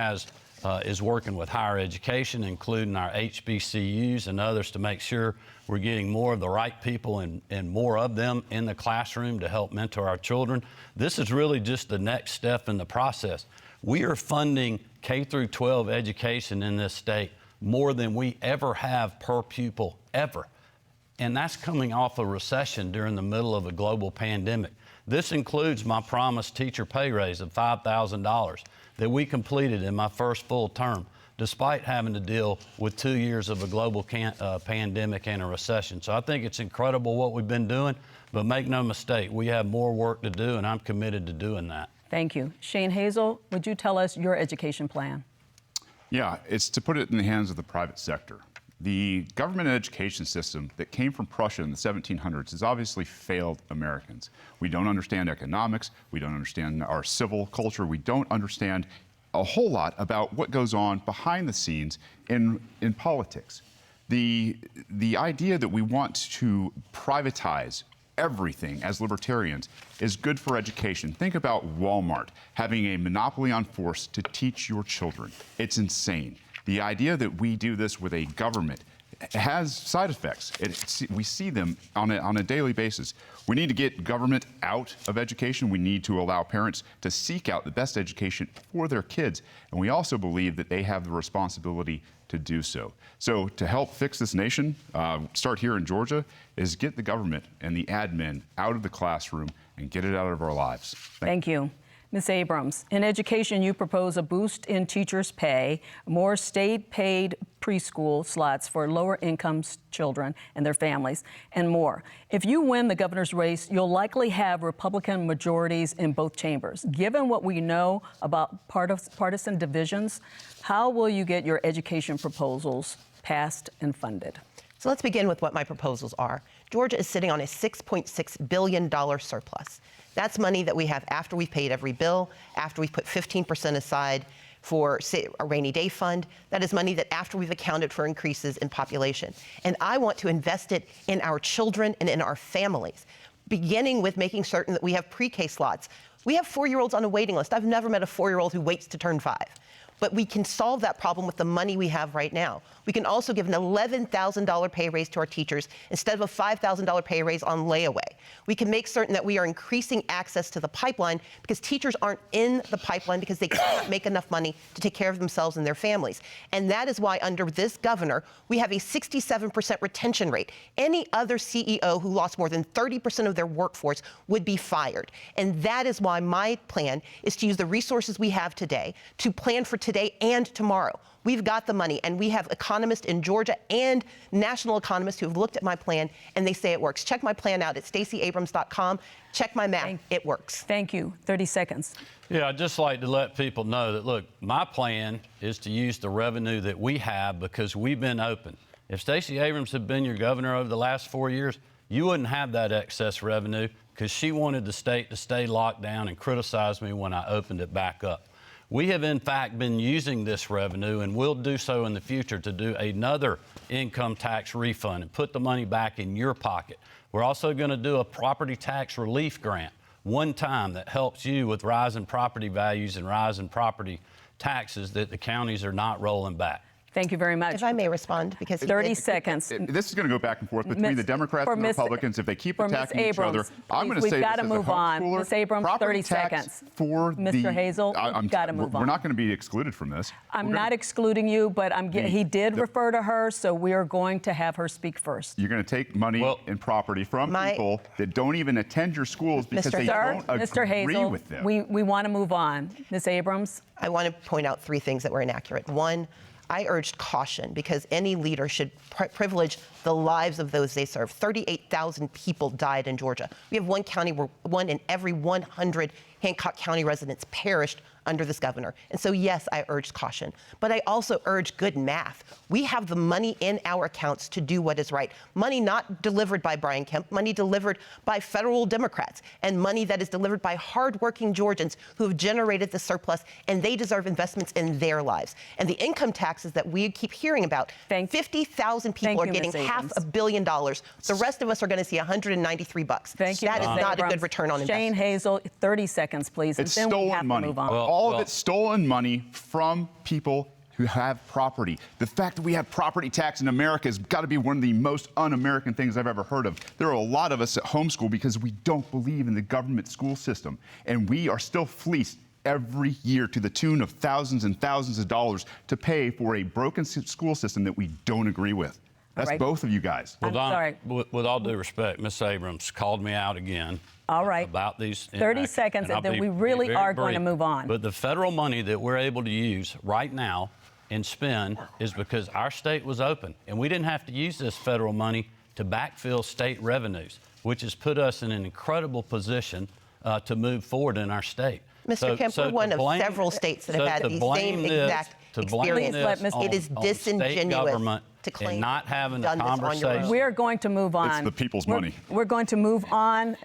[SPEAKER 5] is working with higher education, including our HBCUs and others, to make sure we're getting more of the right people and more of them in the classroom to help mentor our children. This is really just the next step in the process. We are funding K through 12 education in this state more than we ever have per pupil, ever. And that's coming off a recession during the middle of a global pandemic. This includes my promised teacher pay raise of $5,000 that we completed in my first full term, despite having to deal with 2 years of a global pandemic and a recession. So I think it's incredible what we've been doing, but make no mistake, we have more work to do, and I'm committed to doing that.
[SPEAKER 1] Thank you. Shane Hazel, would you tell us your education plan?
[SPEAKER 7] Yeah, it's to put it in the hands of the private sector. The government education system that came from Prussia in the 1700s has obviously failed Americans. We don't understand economics. We don't understand our civil culture. We don't understand a whole lot about what goes on behind the scenes in politics. The idea that we want to privatize everything as libertarians is good for education. Think about Walmart having a monopoly on force to teach your children. It's insane. The idea that we do this with a government has side effects. We see them on a daily basis. We need to get government out of education. We need to allow parents to seek out the best education for their kids. And we also believe that they have the responsibility to do so. So to help fix this nation, start here in Georgia, is get the government and the admin out of the classroom and get it out of our lives.
[SPEAKER 1] Thank you. Ms. Abrams, in education, you propose a boost in teachers' pay, more state-paid preschool slots for lower-income children and their families, and more. If you win the governor's race, you'll likely have Republican majorities in both chambers. Given what we know about partisan divisions, how will you get your education proposals passed and funded?
[SPEAKER 3] So let's begin with what my proposals are. Georgia is sitting on a $6.6 billion surplus. That's money that we have after we've paid every bill, after we've put 15% aside for a rainy day fund. That is money that after we've accounted for increases in population. And I want to invest it in our children and in our families, beginning with making certain that we have pre-K slots. We have 4-year-olds on a waiting list. I've never met a 4-year-old who waits to turn 5. But we can solve that problem with the money we have right now. We can also give an $11,000 pay raise to our teachers instead of a $5,000 pay raise on layaway. We can make certain that we are increasing access to the pipeline because teachers aren't in the pipeline because they can't make enough money to take care of themselves and their families. And that is why under this governor, we have a 67% retention rate. Any other CEO who lost more than 30% of their workforce would be fired. And that is why my plan is to use the resources we have today to plan for today and tomorrow. We've got the money, and we have economists in Georgia and national economists who have looked at my plan, and they say it works. Check my plan out at StaceyAbrams.com. Check my math. It works.
[SPEAKER 1] Thank you. 30 seconds.
[SPEAKER 5] Yeah, I'd just like to let people know that, look, my plan is to use the revenue that we have because we've been open. If Stacey Abrams had been your governor over the last 4 years, you wouldn't have that excess revenue because she wanted the state to stay locked down and criticize me when I opened it back up. We have, in fact, been using this revenue and will do so in the future to do another income tax refund and put the money back in your pocket. We're also going to do a property tax relief grant one time that helps you with rising property values and rising property taxes that the counties are not rolling back.
[SPEAKER 1] Thank you very much.
[SPEAKER 3] If I may respond, because
[SPEAKER 1] 30 seconds.
[SPEAKER 7] This is going to go back and forth between the Democrats and the Republicans. If they keep attacking each other, I'm going to say
[SPEAKER 1] we've got to
[SPEAKER 7] this as a
[SPEAKER 1] move on.
[SPEAKER 7] homeschooler,
[SPEAKER 1] Ms. Abrams,
[SPEAKER 7] property
[SPEAKER 1] 30
[SPEAKER 7] tax
[SPEAKER 1] seconds.
[SPEAKER 7] For
[SPEAKER 1] Mr. Hazel, we've got to move on.
[SPEAKER 7] We're not going to be excluded from this.
[SPEAKER 1] I'm not excluding you, but he did refer to her, so we are going to have her speak first.
[SPEAKER 7] You're going to take money and property from people that don't even attend your schools because they don't
[SPEAKER 1] Mr.
[SPEAKER 7] agree
[SPEAKER 1] Hazel,
[SPEAKER 7] with them.
[SPEAKER 1] we want to move on. Ms. Abrams?
[SPEAKER 3] I want to point out 3 things that were inaccurate. One, I urged caution because any leader should privilege the lives of those they serve. 38,000 people died in Georgia. We have one county where 1 in every 100 Hancock County residents perished under this governor. And so, yes, I urged caution. But I also urge good math. We have the money in our accounts to do what is right. Money not delivered by Brian Kemp, money delivered by federal Democrats, and money that is delivered by hardworking Georgians who have generated the surplus, and they deserve investments in their lives. And the income taxes that we keep hearing about, 50,000 people are getting $500 million. The rest of us are going to see $193.
[SPEAKER 1] Thank you.
[SPEAKER 3] That is not a good return on investment.
[SPEAKER 1] Shane Hazel, 30 seconds, please.
[SPEAKER 7] It's
[SPEAKER 1] and then we have
[SPEAKER 7] stolen money.
[SPEAKER 1] to move on.
[SPEAKER 7] All of it's stolen money from people who have property. The fact that we have property tax in America has got to be one of the most un-American things I've ever heard of. There are a lot of us at homeschool because we don't believe in the government school system, and we are still fleeced every year to the tune of thousands and thousands of dollars to pay for a broken school system that we don't agree with. That's both of you guys.
[SPEAKER 1] I'm sorry.
[SPEAKER 5] With all due respect, Ms. Abrams called me out again.
[SPEAKER 1] All right.
[SPEAKER 5] About these
[SPEAKER 1] 30 seconds, and then we really are going to move on.
[SPEAKER 5] But the federal money that we're able to use right now and spend is because our state was open, and we didn't have to use this federal money to backfill state revenues, which has put us in an incredible position to move forward in our state.
[SPEAKER 3] Mr. Kemp, we're one of several states that have had the same exact experience.
[SPEAKER 5] It is
[SPEAKER 3] disingenuous to claim
[SPEAKER 5] and not having a
[SPEAKER 3] done this on your
[SPEAKER 5] conversation.
[SPEAKER 3] own.
[SPEAKER 1] We're going to move on.
[SPEAKER 7] It's the people's
[SPEAKER 1] We're-
[SPEAKER 7] money.
[SPEAKER 1] We're going to move on,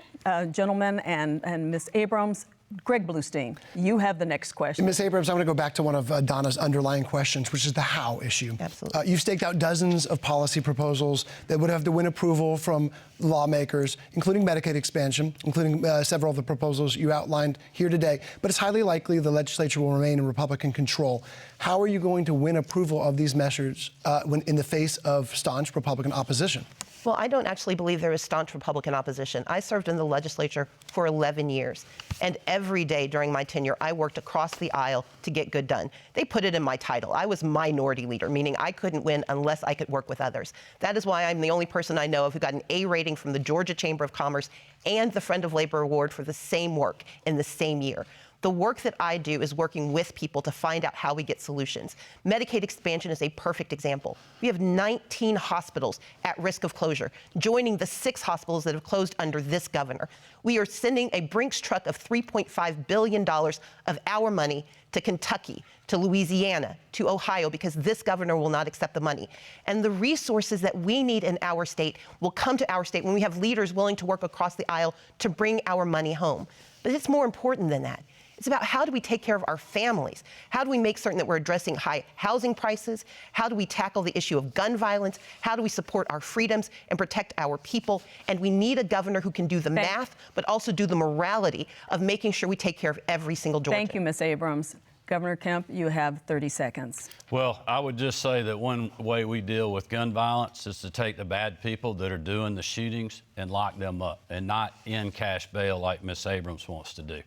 [SPEAKER 1] gentlemen, and Ms. Abrams. Greg Bluestein, you have the next question.
[SPEAKER 4] Ms. Abrams, I'm going to go back to one of Donna's underlying questions, which is the how issue.
[SPEAKER 3] Absolutely.
[SPEAKER 4] You've staked out dozens of policy proposals that would have to win approval from lawmakers, including Medicaid expansion, including several of the proposals you outlined here today. But it's highly likely the legislature will remain in Republican control. How are you going to win approval of these measures when in the face of staunch Republican opposition?
[SPEAKER 3] Well, I don't actually believe there is staunch Republican opposition. I served in the legislature for 11 years, and every day during my tenure, I worked across the aisle to get good done. They put it in my title. I was minority leader, meaning I couldn't win unless I could work with others. That is why I'm the only person I know of who got an A rating from the Georgia Chamber of Commerce and the Friend of Labor Award for the same work in the same year. The work that I do is working with people to find out how we get solutions. Medicaid expansion is a perfect example. We have 19 hospitals at risk of closure, joining the 6 hospitals that have closed under this governor. We are sending a Brinks truck of $3.5 billion of our money to Kentucky, to Louisiana, to Ohio, because this governor will not accept the money. And the resources that we need in our state will come to our state when we have leaders willing to work across the aisle to bring our money home. But it's more important than that. It's about how do we take care of our families? How do we make certain that we're addressing high housing prices? How do we tackle the issue of gun violence? How do we support our freedoms and protect our people? And we need a governor who can do the math, but also do the morality of making sure we take care of every single Georgian.
[SPEAKER 1] Thank you, Ms. Abrams. Governor Kemp, you have 30 seconds.
[SPEAKER 5] Well, I would just say that one way we deal with gun violence is to take the bad people that are doing the shootings and lock them up and not in cash bail like Ms. Abrams wants to do.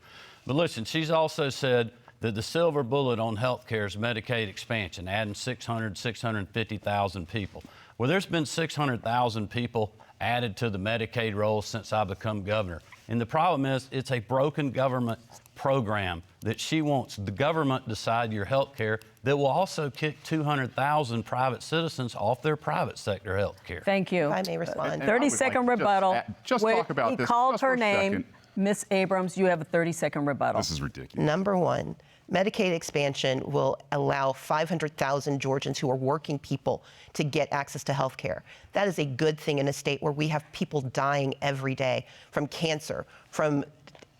[SPEAKER 5] But listen, she's also said that the silver bullet on health care is Medicaid expansion, adding 650,000 people. Well, there's been 600,000 people added to the Medicaid roll since I become governor. And the problem is it's a broken government program that she wants the government decide your health care that will also kick 200,000 private citizens off their private sector health care.
[SPEAKER 1] Thank you.
[SPEAKER 3] If I may respond.
[SPEAKER 1] 30-second rebuttal.
[SPEAKER 7] Just
[SPEAKER 1] Wait,
[SPEAKER 7] talk about
[SPEAKER 1] he
[SPEAKER 7] this
[SPEAKER 1] called
[SPEAKER 7] just for
[SPEAKER 1] her
[SPEAKER 7] a
[SPEAKER 1] name.
[SPEAKER 7] second.
[SPEAKER 1] Ms. Abrams, you have a 30-second rebuttal.
[SPEAKER 7] This is ridiculous.
[SPEAKER 3] Number one, Medicaid expansion will allow 500,000 Georgians who are working people to get access to health care. That is a good thing in a state where we have people dying every day from cancer, from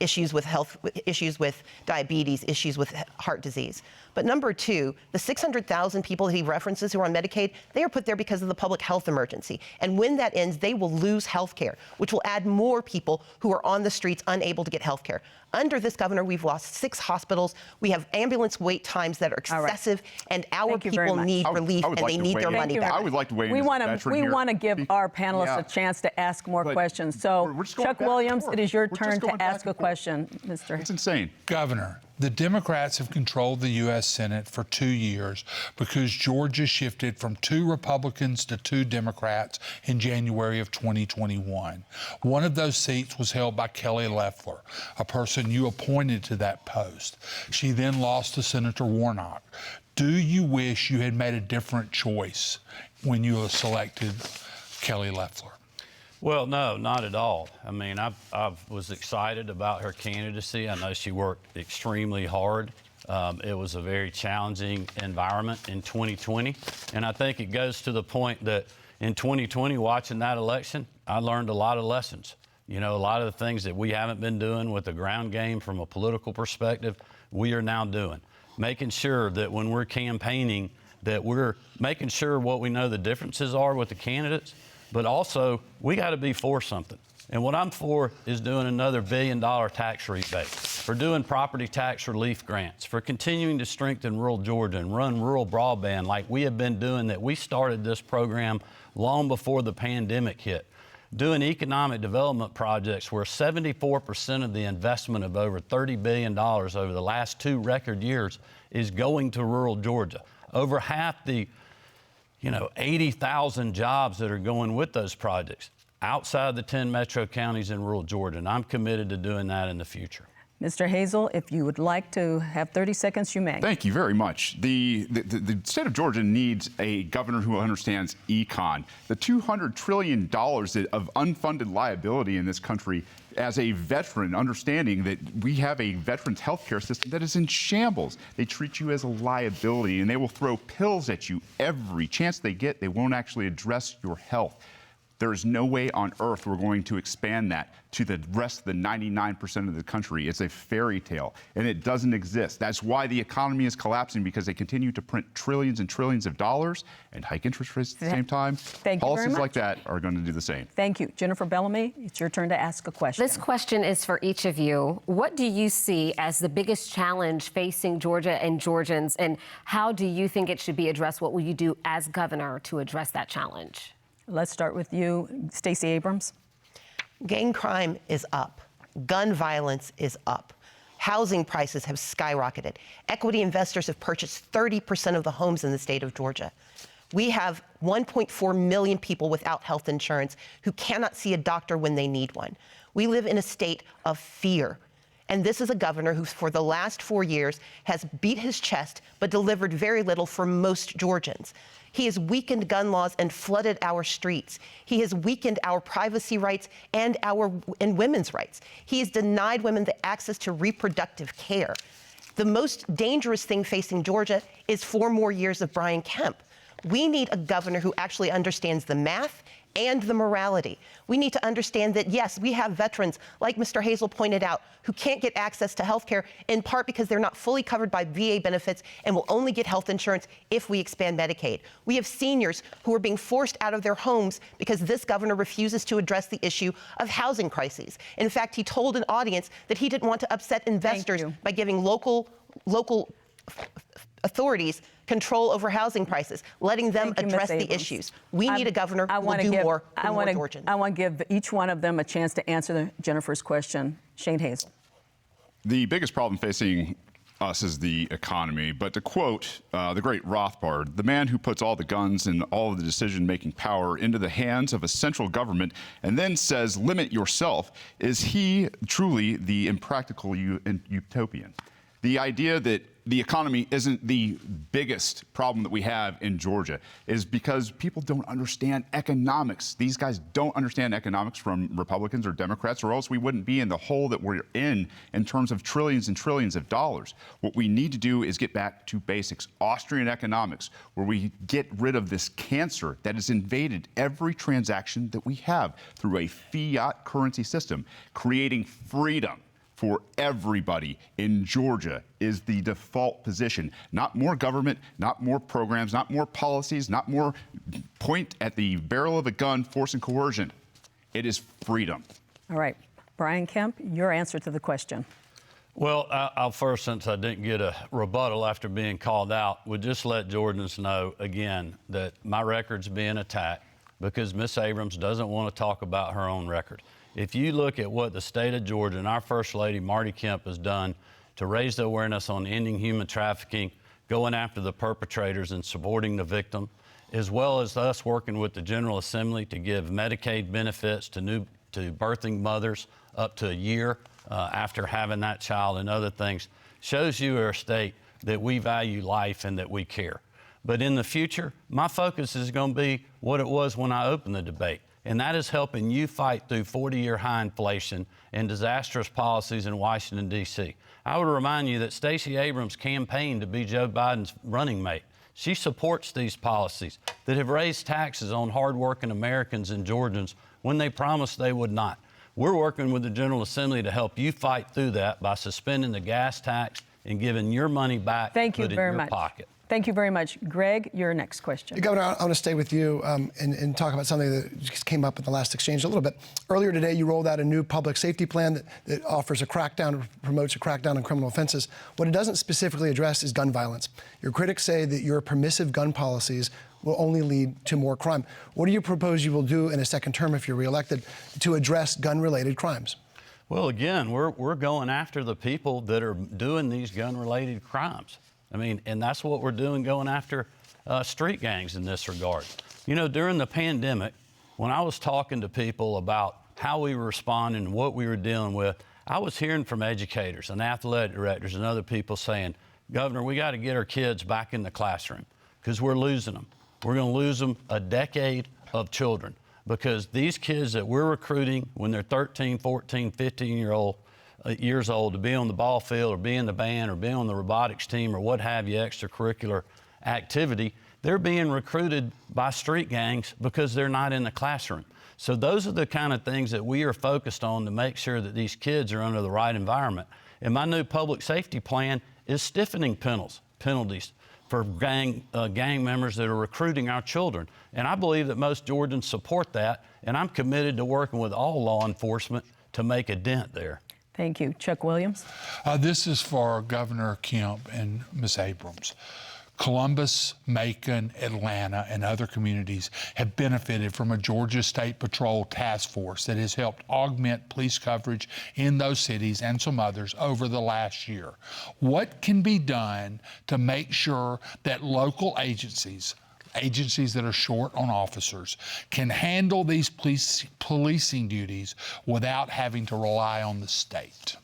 [SPEAKER 3] issues with health, issues with diabetes, issues with heart disease. But number two, the 600,000 people that he references who are on Medicaid, they are put there because of the public health emergency. And when that ends, they will lose health care, which will add more people who are on the streets unable to get health care. Under this governor, we've lost 6 hospitals. We have ambulance wait times that are excessive, and our
[SPEAKER 1] Thank you very
[SPEAKER 3] people
[SPEAKER 1] much.
[SPEAKER 3] need relief,
[SPEAKER 7] I would
[SPEAKER 3] and
[SPEAKER 7] like
[SPEAKER 3] they
[SPEAKER 7] to
[SPEAKER 3] need
[SPEAKER 7] weigh
[SPEAKER 3] their
[SPEAKER 7] in.
[SPEAKER 3] money back.
[SPEAKER 7] I would like to weigh in
[SPEAKER 1] We
[SPEAKER 7] as a
[SPEAKER 1] want
[SPEAKER 7] veteran
[SPEAKER 1] to
[SPEAKER 7] here.
[SPEAKER 1] give our panelists
[SPEAKER 7] Yeah.
[SPEAKER 1] a chance to ask more
[SPEAKER 7] But-
[SPEAKER 1] questions. So,
[SPEAKER 7] we're just going
[SPEAKER 1] Chuck
[SPEAKER 7] back and
[SPEAKER 1] Williams,
[SPEAKER 7] forth.
[SPEAKER 1] it is your
[SPEAKER 7] We're just
[SPEAKER 1] turn
[SPEAKER 7] going
[SPEAKER 1] to
[SPEAKER 7] back
[SPEAKER 1] ask a
[SPEAKER 7] and forth.
[SPEAKER 1] question, Mr.
[SPEAKER 7] It's insane.
[SPEAKER 2] Governor, the Democrats have controlled the U.S. Senate for 2 years because Georgia shifted from 2 Republicans to 2 Democrats in January of 2021. One of those seats was held by Kelly Loeffler, a person you appointed to that post. She then lost to Senator Warnock. Do you wish you had made a different choice when you selected Kelly Loeffler?
[SPEAKER 5] Well, no, not at all. I mean, I was excited about her candidacy. I know she worked extremely hard. It was a very challenging environment in 2020. And I think it goes to the point that in 2020, watching that election, I learned a lot of lessons. You know, a lot of the things that we haven't been doing with the ground game from a political perspective, we are now doing. Making sure that when we're campaigning, that we're making sure what we know the differences are with the candidates, but also we got to be for something. And what I'm for is doing another $1 billion tax rebate, for doing property tax relief grants, for continuing to strengthen rural Georgia and run rural broadband like we have been doing, that we started this program long before the pandemic hit. Doing economic development projects where 74% of the investment of over $30 billion over the last 2 record years is going to rural Georgia. Over half the 80,000 jobs that are going with those projects outside the 10 metro counties in rural Georgia, and I'm committed to doing that in the future.
[SPEAKER 1] Mr. Hazel, if you would like to have 30 seconds, you may.
[SPEAKER 7] Thank you very much. The state of Georgia needs a governor who understands econ. The $200 trillion of unfunded liability in this country, as a veteran, understanding that we have a veterans healthcare system that is in shambles. They treat you as a liability, and they will throw pills at you every chance they get. They won't actually address your health. There is no way on earth we're going to expand that to the rest of the 99% of the country. It's a fairy tale, and it doesn't exist. That's why the economy is collapsing, because they continue to print trillions and trillions of dollars and hike interest rates at the same time.
[SPEAKER 1] Thank you very
[SPEAKER 7] Policies
[SPEAKER 1] much.
[SPEAKER 7] like that are going to do the same.
[SPEAKER 1] Thank you. Jennifer Bellamy, it's your turn to ask a question.
[SPEAKER 6] This question is for each of you. What do you see as the biggest challenge facing Georgia and Georgians, and how do you think it should be addressed? What will you do as governor to address that challenge?
[SPEAKER 1] Let's start with you, Stacey Abrams.
[SPEAKER 3] Gang crime is up. Gun violence is up. Housing prices have skyrocketed. Equity investors have purchased 30% of the homes in the state of Georgia. We have 1.4 million people without health insurance who cannot see a doctor when they need one. We live in a state of fear. And this is a governor who, for the last 4 years, has beat his chest but delivered very little for most Georgians. He has weakened gun laws and flooded our streets. He has weakened our privacy rights and women's rights. He has denied women the access to reproductive care. The most dangerous thing facing Georgia is 4 more years of Brian Kemp. We need a governor who actually understands the math and the morality. We need to understand that, yes, we have veterans, like Mr. Hazel pointed out, who can't get access to health care, in part because they're not fully covered by VA benefits and will only get health insurance if we expand Medicaid. We have seniors who are being forced out of their homes because this governor refuses to address the issue of housing crises. In fact, he told an audience that he didn't want to upset investors by giving local authorities control over housing prices, letting them address the issues. We need a governor who will do more for more Georgians.
[SPEAKER 1] I want to give each one of them a chance to answer Jennifer's question. Shane Hazel.
[SPEAKER 7] The biggest problem facing us is the economy. But to quote the great Rothbard, the man who puts all the guns and all of the decision-making power into the hands of a central government and then says, limit yourself, is he truly the impractical utopian? The idea that the economy isn't the biggest problem that we have in Georgia is because people don't understand economics. These guys don't understand economics from Republicans or Democrats, or else we wouldn't be in the hole that we're in terms of trillions and trillions of dollars. What we need to do is get back to basics, Austrian economics, where we get rid of this cancer that has invaded every transaction that we have through a fiat currency system, creating freedom for everybody in Georgia is the default position. Not more government, not more programs, not more policies, not more point at the barrel of a gun, force and coercion. It is freedom.
[SPEAKER 1] All right. Brian Kemp, your answer to the question.
[SPEAKER 5] Well, I'll first, since I didn't get a rebuttal after being called out, would just let Georgians know again that my record's being attacked because Ms. Abrams doesn't want to talk about her own record. If you look at what the state of Georgia and our First Lady, Marty Kemp, has done to raise the awareness on ending human trafficking, going after the perpetrators and supporting the victim, as well as us working with the General Assembly to give Medicaid benefits to birthing mothers up to a year after having that child and other things, shows you our state that we value life and that we care. But in the future, my focus is going to be what it was when I opened the debate. And that is helping you fight through 40-year high inflation and disastrous policies in Washington, D.C. I would remind you that Stacey Abrams campaigned to be Joe Biden's running mate. She supports these policies that have raised taxes on hardworking Americans and Georgians when they promised they would not. We're working with the General Assembly to help you fight through that by suspending the gas tax and giving your money back
[SPEAKER 1] Thank you
[SPEAKER 5] put
[SPEAKER 1] very
[SPEAKER 5] in your
[SPEAKER 1] much.
[SPEAKER 5] pocket.
[SPEAKER 1] Thank you very much. Greg, your next question.
[SPEAKER 4] Governor, I want to stay with you and talk about something that just came up in the last exchange a little bit. Earlier today, you rolled out a new public safety plan that offers a crackdown, promotes a crackdown on criminal offenses. What it doesn't specifically address is gun violence. Your critics say that your permissive gun policies will only lead to more crime. What do you propose you will do in a second term if you're reelected to address gun-related crimes?
[SPEAKER 5] Well, again, we're going after the people that are doing these gun-related crimes. I mean, and that's what we're doing, going after street gangs in this regard. You know, during the pandemic, when I was talking to people about how we were responding and what we were dealing with, I was hearing from educators and athletic directors and other people saying, Governor, we got to get our kids back in the classroom because we're losing them. We're going to lose them a decade of children because these kids that we're recruiting when they're 13, 14, 15 years old to be on the ball field or be in the band or be on the robotics team or what have you, extracurricular activity, they're being recruited by street gangs because they're not in the classroom. So those are the kind of things that we are focused on to make sure that these kids are under the right environment. And my new public safety plan is stiffening penalties for gang members that are recruiting our children. And I believe that most Georgians support that, and I'm committed to working with all law enforcement to make a dent there.
[SPEAKER 1] Thank you. Chuck Williams.
[SPEAKER 2] This is for Governor Kemp and Ms. Abrams. Columbus, Macon, Atlanta, and other communities have benefited from a Georgia State Patrol task force that has helped augment police coverage in those cities and some others over the last year. What can be done to make sure that local agencies that are short on officers can handle these policing duties without having to rely on the state?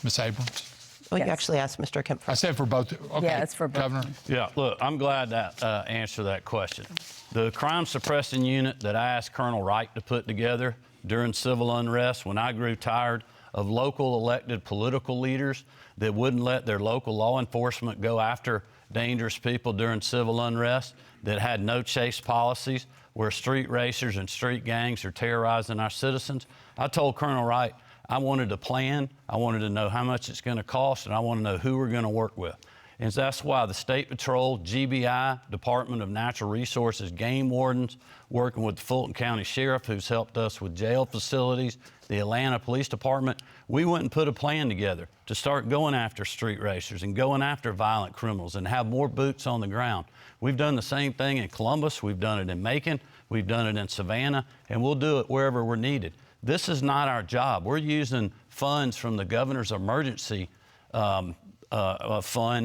[SPEAKER 2] Ms. Abrams?
[SPEAKER 3] Well,
[SPEAKER 1] Yes.
[SPEAKER 3] you actually asked Mr. Kemp
[SPEAKER 2] I
[SPEAKER 3] first.
[SPEAKER 2] said for both. Okay,
[SPEAKER 1] Yeah, it's for both.
[SPEAKER 2] Governor.
[SPEAKER 5] Yeah, look, I'm glad to answer that question. The crime suppressing unit that I asked Colonel Wright to put together during civil unrest when I grew tired of local elected political leaders that wouldn't let their local law enforcement go after dangerous people during civil unrest, that had no chase policies, where street racers and street gangs are terrorizing our citizens. I told Colonel Wright I wanted a plan, I wanted to know how much it's going to cost, and I want to know who we're going to work with. And that's why the State Patrol, GBI, Department of Natural Resources, game wardens, working with the Fulton County Sheriff, who's helped us with jail facilities, the Atlanta Police Department, we went and put a plan together to start going after street racers and going after violent criminals and have more boots on the ground. We've done the same thing in Columbus, we've done it in Macon, we've done it in Savannah, and we'll do it wherever we're needed. This is not our job. We're using funds from the governor's emergency fund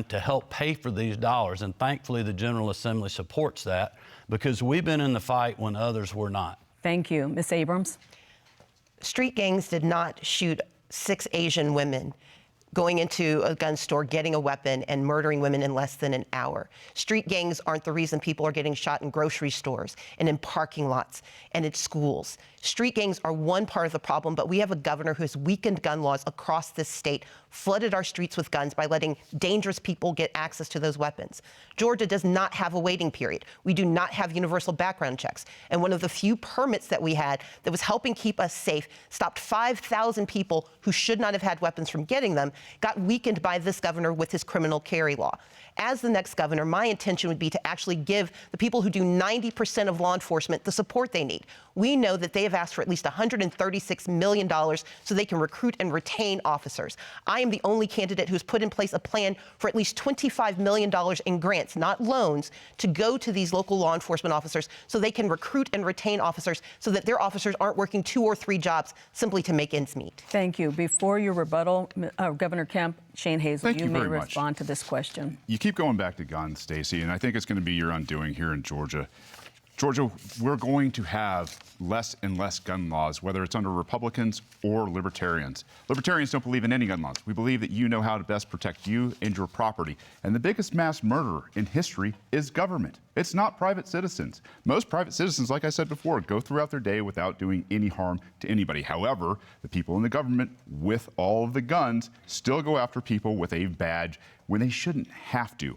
[SPEAKER 5] to help pay for these dollars. And thankfully, the General Assembly supports that because we've been in the fight when others were not.
[SPEAKER 1] Thank you. Ms. Abrams.
[SPEAKER 3] Street gangs did not shoot 6 Asian women going into a gun store, getting a weapon, and murdering women in less than an hour. Street gangs aren't the reason people are getting shot in grocery stores and in parking lots and at schools. Street gangs are one part of the problem, but we have a governor who has weakened gun laws across this state, flooded our streets with guns by letting dangerous people get access to those weapons. Georgia does not have a waiting period. We do not have universal background checks. And one of the few permits that we had that was helping keep us safe stopped 5,000 people who should not have had weapons from getting them, got weakened by this governor with his criminal carry law. As the next governor, my intention would be to actually give the people who do 90% of law enforcement the support they need. We know that they have asked for at least $136 million so they can recruit and retain officers. I am the only candidate who's put in place a plan for at least $25 million in grants, not loans, to go to these local law enforcement officers so they can recruit and retain officers so that their officers aren't working 2 or 3 jobs simply to make ends meet.
[SPEAKER 1] Thank you. Before your rebuttal, Governor Kemp, Shane Hazel,
[SPEAKER 7] Thank you
[SPEAKER 1] may
[SPEAKER 7] very much.
[SPEAKER 1] respond to this question.
[SPEAKER 7] You keep going back to guns, Stacey, and I think it's going to be your undoing here in Georgia. Georgia, we're going to have less and less gun laws, whether it's under Republicans or Libertarians. Libertarians don't believe in any gun laws. We believe that you know how to best protect you and your property. And the biggest mass murderer in history is government. It's not private citizens. Most private citizens, like I said before, go throughout their day without doing any harm to anybody. However, the people in the government with all of the guns still go after people with a badge when they shouldn't have to.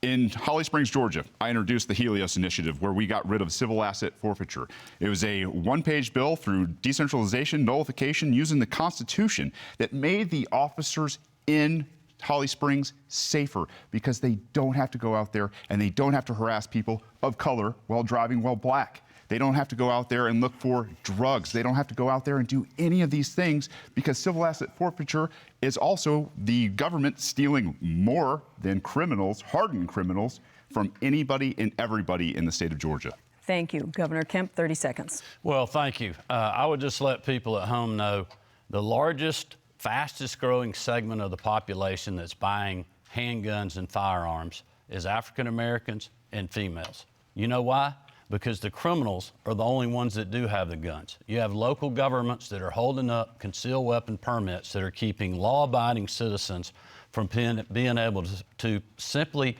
[SPEAKER 7] In Holly Springs, Georgia, I introduced the Helios Initiative, where we got rid of civil asset forfeiture. It was a one-page bill through decentralization, nullification, using the Constitution that made the officers in Holly Springs safer because they don't have to go out there and they don't have to harass people of color while driving while black. They don't have to go out there and look for drugs. They don't have to go out there and do any of these things because civil asset forfeiture is also the government stealing more than criminals, hardened criminals, from anybody and everybody in the state of Georgia.
[SPEAKER 1] Thank you. Governor Kemp, 30 seconds.
[SPEAKER 5] Well, thank you. I would just let people at home know the largest, fastest growing segment of the population that's buying handguns and firearms is African Americans and females. You know why? because the criminals are the only ones that do have the guns. You have local governments that are holding up concealed weapon permits that are keeping law-abiding citizens from being able to simply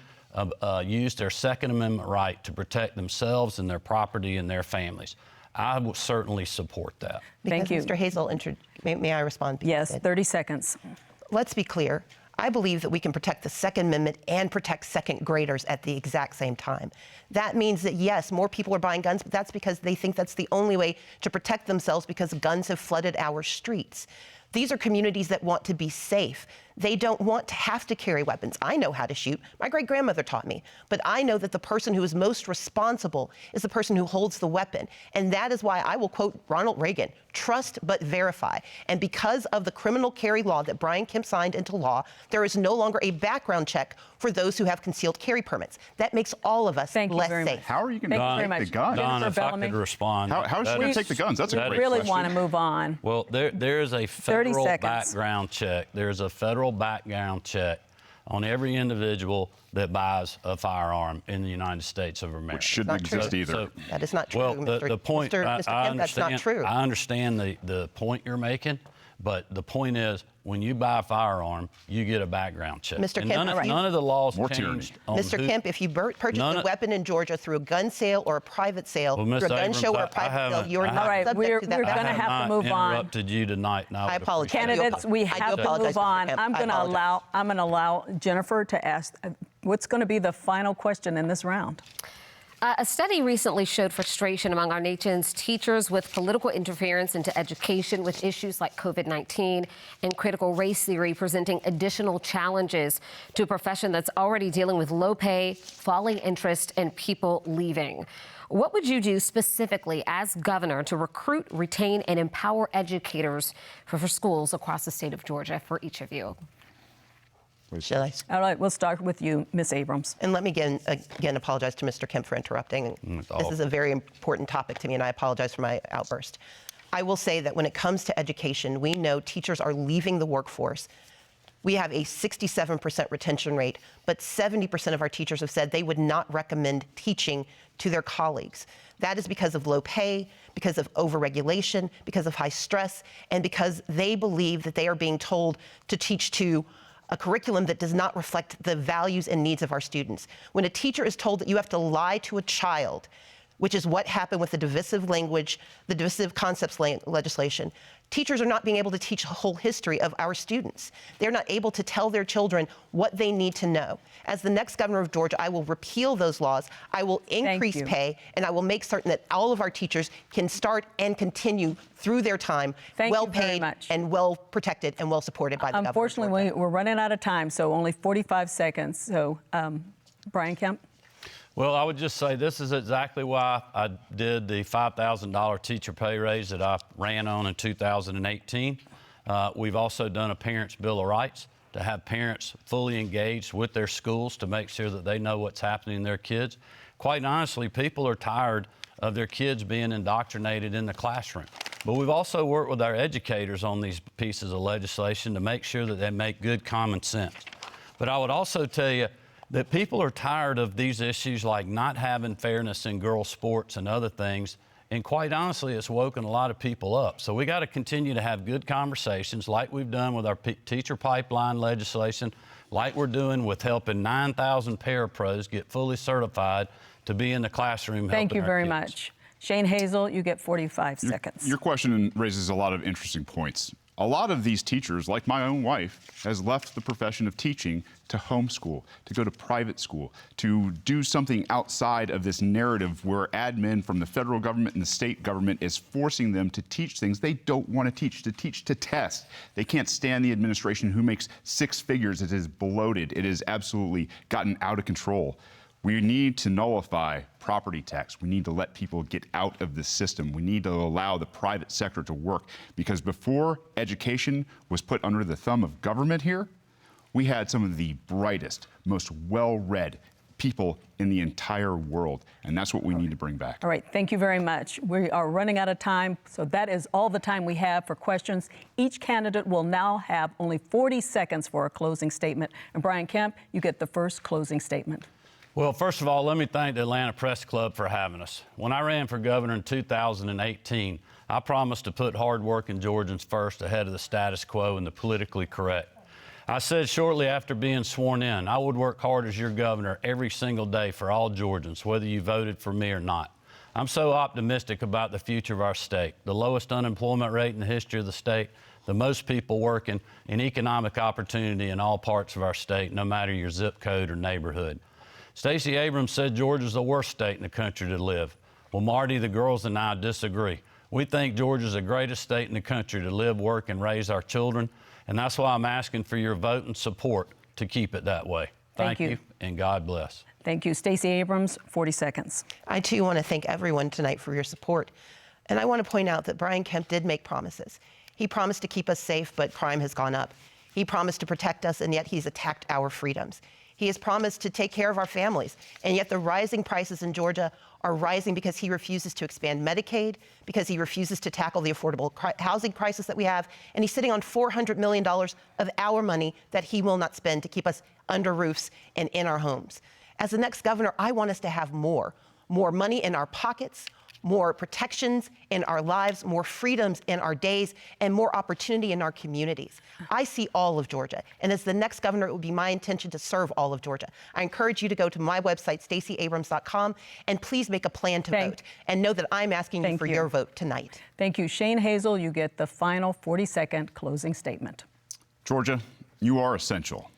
[SPEAKER 5] use their Second Amendment right to protect themselves and their property and their families. I will certainly support that.
[SPEAKER 1] Thank you.
[SPEAKER 3] Mr. Hazel, may I respond?
[SPEAKER 1] Yes, 30 seconds.
[SPEAKER 3] Let's be clear. I believe that we can protect the Second Amendment and protect second graders at the exact same time. That means that, yes, more people are buying guns, but that's because they think that's the only way to protect themselves because guns have flooded our streets. These are communities that want to be safe. They don't want to have to carry weapons. I know how to shoot. My great-grandmother taught me. But I know that the person who is most responsible is the person who holds the weapon. And that is why I will quote Ronald Reagan, trust but verify. And because of the criminal carry law that Brian Kemp signed into law, there is no longer a background check for those who have concealed carry permits. That makes all of us
[SPEAKER 1] Thank you
[SPEAKER 3] less
[SPEAKER 1] very
[SPEAKER 3] safe.
[SPEAKER 1] much.
[SPEAKER 7] How are you going
[SPEAKER 1] Thank you
[SPEAKER 7] to
[SPEAKER 1] very
[SPEAKER 7] take
[SPEAKER 1] much.
[SPEAKER 7] the guns?
[SPEAKER 5] Don,
[SPEAKER 1] Jennifer
[SPEAKER 5] if I
[SPEAKER 1] Bellamy.
[SPEAKER 5] could respond.
[SPEAKER 7] How is she going to take the guns? That's a
[SPEAKER 1] We
[SPEAKER 7] great
[SPEAKER 1] really
[SPEAKER 7] question.
[SPEAKER 1] want to move on.
[SPEAKER 5] Well, there is a
[SPEAKER 1] 30
[SPEAKER 5] federal
[SPEAKER 1] seconds.
[SPEAKER 5] background check. There's a federal background check on every individual that buys a firearm in the United States of America.
[SPEAKER 7] Which shouldn't
[SPEAKER 3] Not true.
[SPEAKER 7] exist either.
[SPEAKER 3] That is not true,
[SPEAKER 5] Well,
[SPEAKER 3] Mr.
[SPEAKER 5] the point,
[SPEAKER 3] Mr.
[SPEAKER 5] I
[SPEAKER 3] Kemp, that's not
[SPEAKER 5] understand,
[SPEAKER 3] true.
[SPEAKER 5] I understand the point you're making, but the point is, when you buy a firearm, you get a background check.
[SPEAKER 3] Mr.
[SPEAKER 5] And
[SPEAKER 3] Kemp,
[SPEAKER 5] none of the laws
[SPEAKER 7] More tyranny.
[SPEAKER 5] changed on
[SPEAKER 3] Mr.
[SPEAKER 5] who-
[SPEAKER 3] Kemp, if you purchase
[SPEAKER 5] None
[SPEAKER 3] a
[SPEAKER 5] of-
[SPEAKER 3] weapon in Georgia through a gun sale or a private sale,
[SPEAKER 5] Well,
[SPEAKER 3] through
[SPEAKER 5] Ms.
[SPEAKER 3] a gun
[SPEAKER 5] Abrams,
[SPEAKER 3] show or
[SPEAKER 5] I
[SPEAKER 3] a private sale,
[SPEAKER 5] haven't-
[SPEAKER 3] you're
[SPEAKER 5] I
[SPEAKER 3] not
[SPEAKER 1] All right,
[SPEAKER 3] subject
[SPEAKER 1] we're
[SPEAKER 3] to that.
[SPEAKER 1] gonna
[SPEAKER 5] I
[SPEAKER 1] have to move on.
[SPEAKER 5] interrupted you tonight. And
[SPEAKER 3] I
[SPEAKER 5] would
[SPEAKER 3] apologize.
[SPEAKER 5] appreciate it.
[SPEAKER 1] Candidates, we
[SPEAKER 3] I do
[SPEAKER 1] have to
[SPEAKER 3] apologize,
[SPEAKER 1] move on.
[SPEAKER 3] Mr. Kemp.
[SPEAKER 1] I'm
[SPEAKER 3] I
[SPEAKER 1] going to
[SPEAKER 3] apologize.
[SPEAKER 1] allow Jennifer to ask what's going to be the final question in this round.
[SPEAKER 6] A study recently showed frustration among our nation's teachers with political interference into education, with issues like COVID-19 and critical race theory presenting additional challenges to a profession that's already dealing with low pay, falling interest, and people leaving. What would you do specifically as governor to recruit, retain, and empower educators for schools across the state of Georgia, for each of you?
[SPEAKER 3] Shall I?
[SPEAKER 1] All right, we'll start with you, Ms. Abrams.
[SPEAKER 3] And let me again apologize to Mr. Kemp for interrupting. This is a very important topic to me, and I apologize for my outburst. I will say that when it comes to education, we know teachers are leaving the workforce. We have a 67% retention rate, but 70% of our teachers have said they would not recommend teaching to their colleagues. That is because of low pay, because of overregulation, because of high stress, and because they believe that they are being told to teach to a curriculum that does not reflect the values and needs of our students. When a teacher is told that you have to lie to a child, which is what happened with the divisive language, the divisive concepts legislation, teachers are not being able to teach a whole history of our students. They're not able to tell their children what they need to know. As the next governor of Georgia, I will repeal those laws, I will increase
[SPEAKER 1] you.
[SPEAKER 3] pay, and I will make certain that all of our teachers can start and continue through their time
[SPEAKER 1] Thank
[SPEAKER 3] well
[SPEAKER 1] you very
[SPEAKER 3] paid
[SPEAKER 1] much.
[SPEAKER 3] and well protected and well supported by the governor of
[SPEAKER 1] Unfortunately,
[SPEAKER 3] Georgia.
[SPEAKER 1] we're running out of time, so only 45 seconds. So, Brian Kemp?
[SPEAKER 5] Well, I would just say this is exactly why I did the $5,000 teacher pay raise that I ran on in 2018. We've also done a Parents' Bill of Rights to have parents fully engaged with their schools to make sure that they know what's happening to their kids. Quite honestly, people are tired of their kids being indoctrinated in the classroom. But we've also worked with our educators on these pieces of legislation to make sure that they make good common sense. But I would also tell you that people are tired of these issues like not having fairness in girls' sports and other things. And quite honestly, it's woken a lot of people up. So we got to continue to have good conversations like we've done with our teacher pipeline legislation, like we're doing with helping 9,000 parapros get fully certified to be in the classroom.
[SPEAKER 1] Thank you
[SPEAKER 5] helping our
[SPEAKER 1] very
[SPEAKER 5] kids.
[SPEAKER 1] much. Shane Hazel, you get 45 seconds.
[SPEAKER 7] Your question raises a lot of interesting points. A lot of these teachers, like my own wife, has left the profession of teaching to homeschool, to go to private school, to do something outside of this narrative where admin from the federal government and the state government is forcing them to teach things they don't want to teach to test. They can't stand the administration who makes six figures. It is bloated. It has absolutely gotten out of control. We need to nullify property tax. We need to let people get out of the system. We need to allow the private sector to work, because before education was put under the thumb of government here, we had some of the brightest, most well-read people in the entire world, and that's what we need to bring back.
[SPEAKER 1] All right, thank you very much. We are running out of time, so that is all the time we have for questions. Each candidate will now have only 40 seconds for a closing statement. And Brian Kemp, you get the first closing statement.
[SPEAKER 5] Well, first of all, let me thank the Atlanta Press Club for having us. When I ran for governor in 2018, I promised to put hard-working Georgians first ahead of the status quo and the politically correct. I said shortly after being sworn in, I would work hard as your governor every single day for all Georgians, whether you voted for me or not. I'm so optimistic about the future of our state, the lowest unemployment rate in the history of the state, the most people working, and economic opportunity in all parts of our state, no matter your zip code or neighborhood. Stacey Abrams said Georgia's the worst state in the country to live. Well, Marty, the girls and I disagree. We think Georgia's the greatest state in the country to live, work, and raise our children, and that's why I'm asking for your vote and support to keep it that way. Thank you, and God bless.
[SPEAKER 1] Thank you. Stacey Abrams, 40 seconds.
[SPEAKER 3] I, too, want to thank everyone tonight for your support. And I want to point out that Brian Kemp did make promises. He promised to keep us safe, but crime has gone up. He promised to protect us, and yet he's attacked our freedoms. He has promised to take care of our families, and yet the rising prices in Georgia are rising because he refuses to expand Medicaid, because he refuses to tackle the affordable housing crisis that we have, and he's sitting on $400 million of our money that he will not spend to keep us under roofs and in our homes. As the next governor, I want us to have more money in our pockets, more protections in our lives, more freedoms in our days, and more opportunity in our communities. I see all of Georgia, and as the next governor, it would be my intention to serve all of Georgia. I encourage you to go to my website, StaceyAbrams.com, and please make a plan to vote, and know that I'm asking you for your vote tonight.
[SPEAKER 1] Thank you. Shane Hazel, you get the final 40-second closing statement.
[SPEAKER 7] Georgia, you are essential.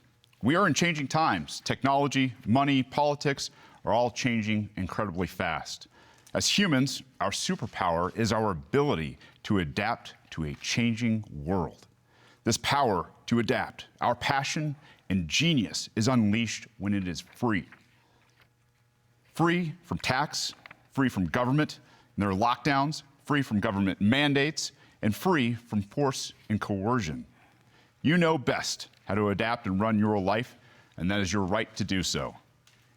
[SPEAKER 7] We are in changing times. Technology, money, politics are all changing incredibly fast. As humans, our superpower is our ability to adapt to a changing world. This power to adapt, our passion and genius is unleashed when it is free. Free from tax, free from government and their lockdowns, free from government mandates, and free from force and coercion. You know best how to adapt and run your life, and that is your right to do so.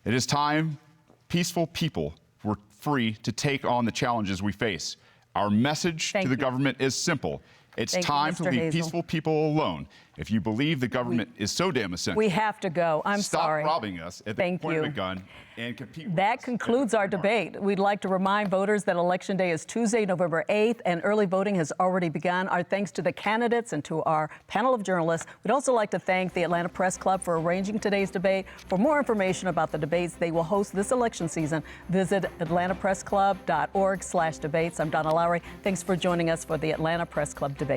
[SPEAKER 7] It is time peaceful people were free to take on the challenges we face. Our message to the government is simple. It's time to leave peaceful people alone. If you believe the government is so damn essential,
[SPEAKER 1] we have to go. I'm sorry.
[SPEAKER 7] Stop robbing us at the point of a gun and compete.
[SPEAKER 1] That concludes our debate. We'd like to remind voters that Election Day is Tuesday, November 8th, and early voting has already begun. Our thanks to the candidates and to our panel of journalists. We'd also like to thank the Atlanta Press Club for arranging today's debate. For more information about the debates they will host this election season, visit atlantapressclub.org/debates. I'm Donna Lowry. Thanks for joining us for the Atlanta Press Club debates.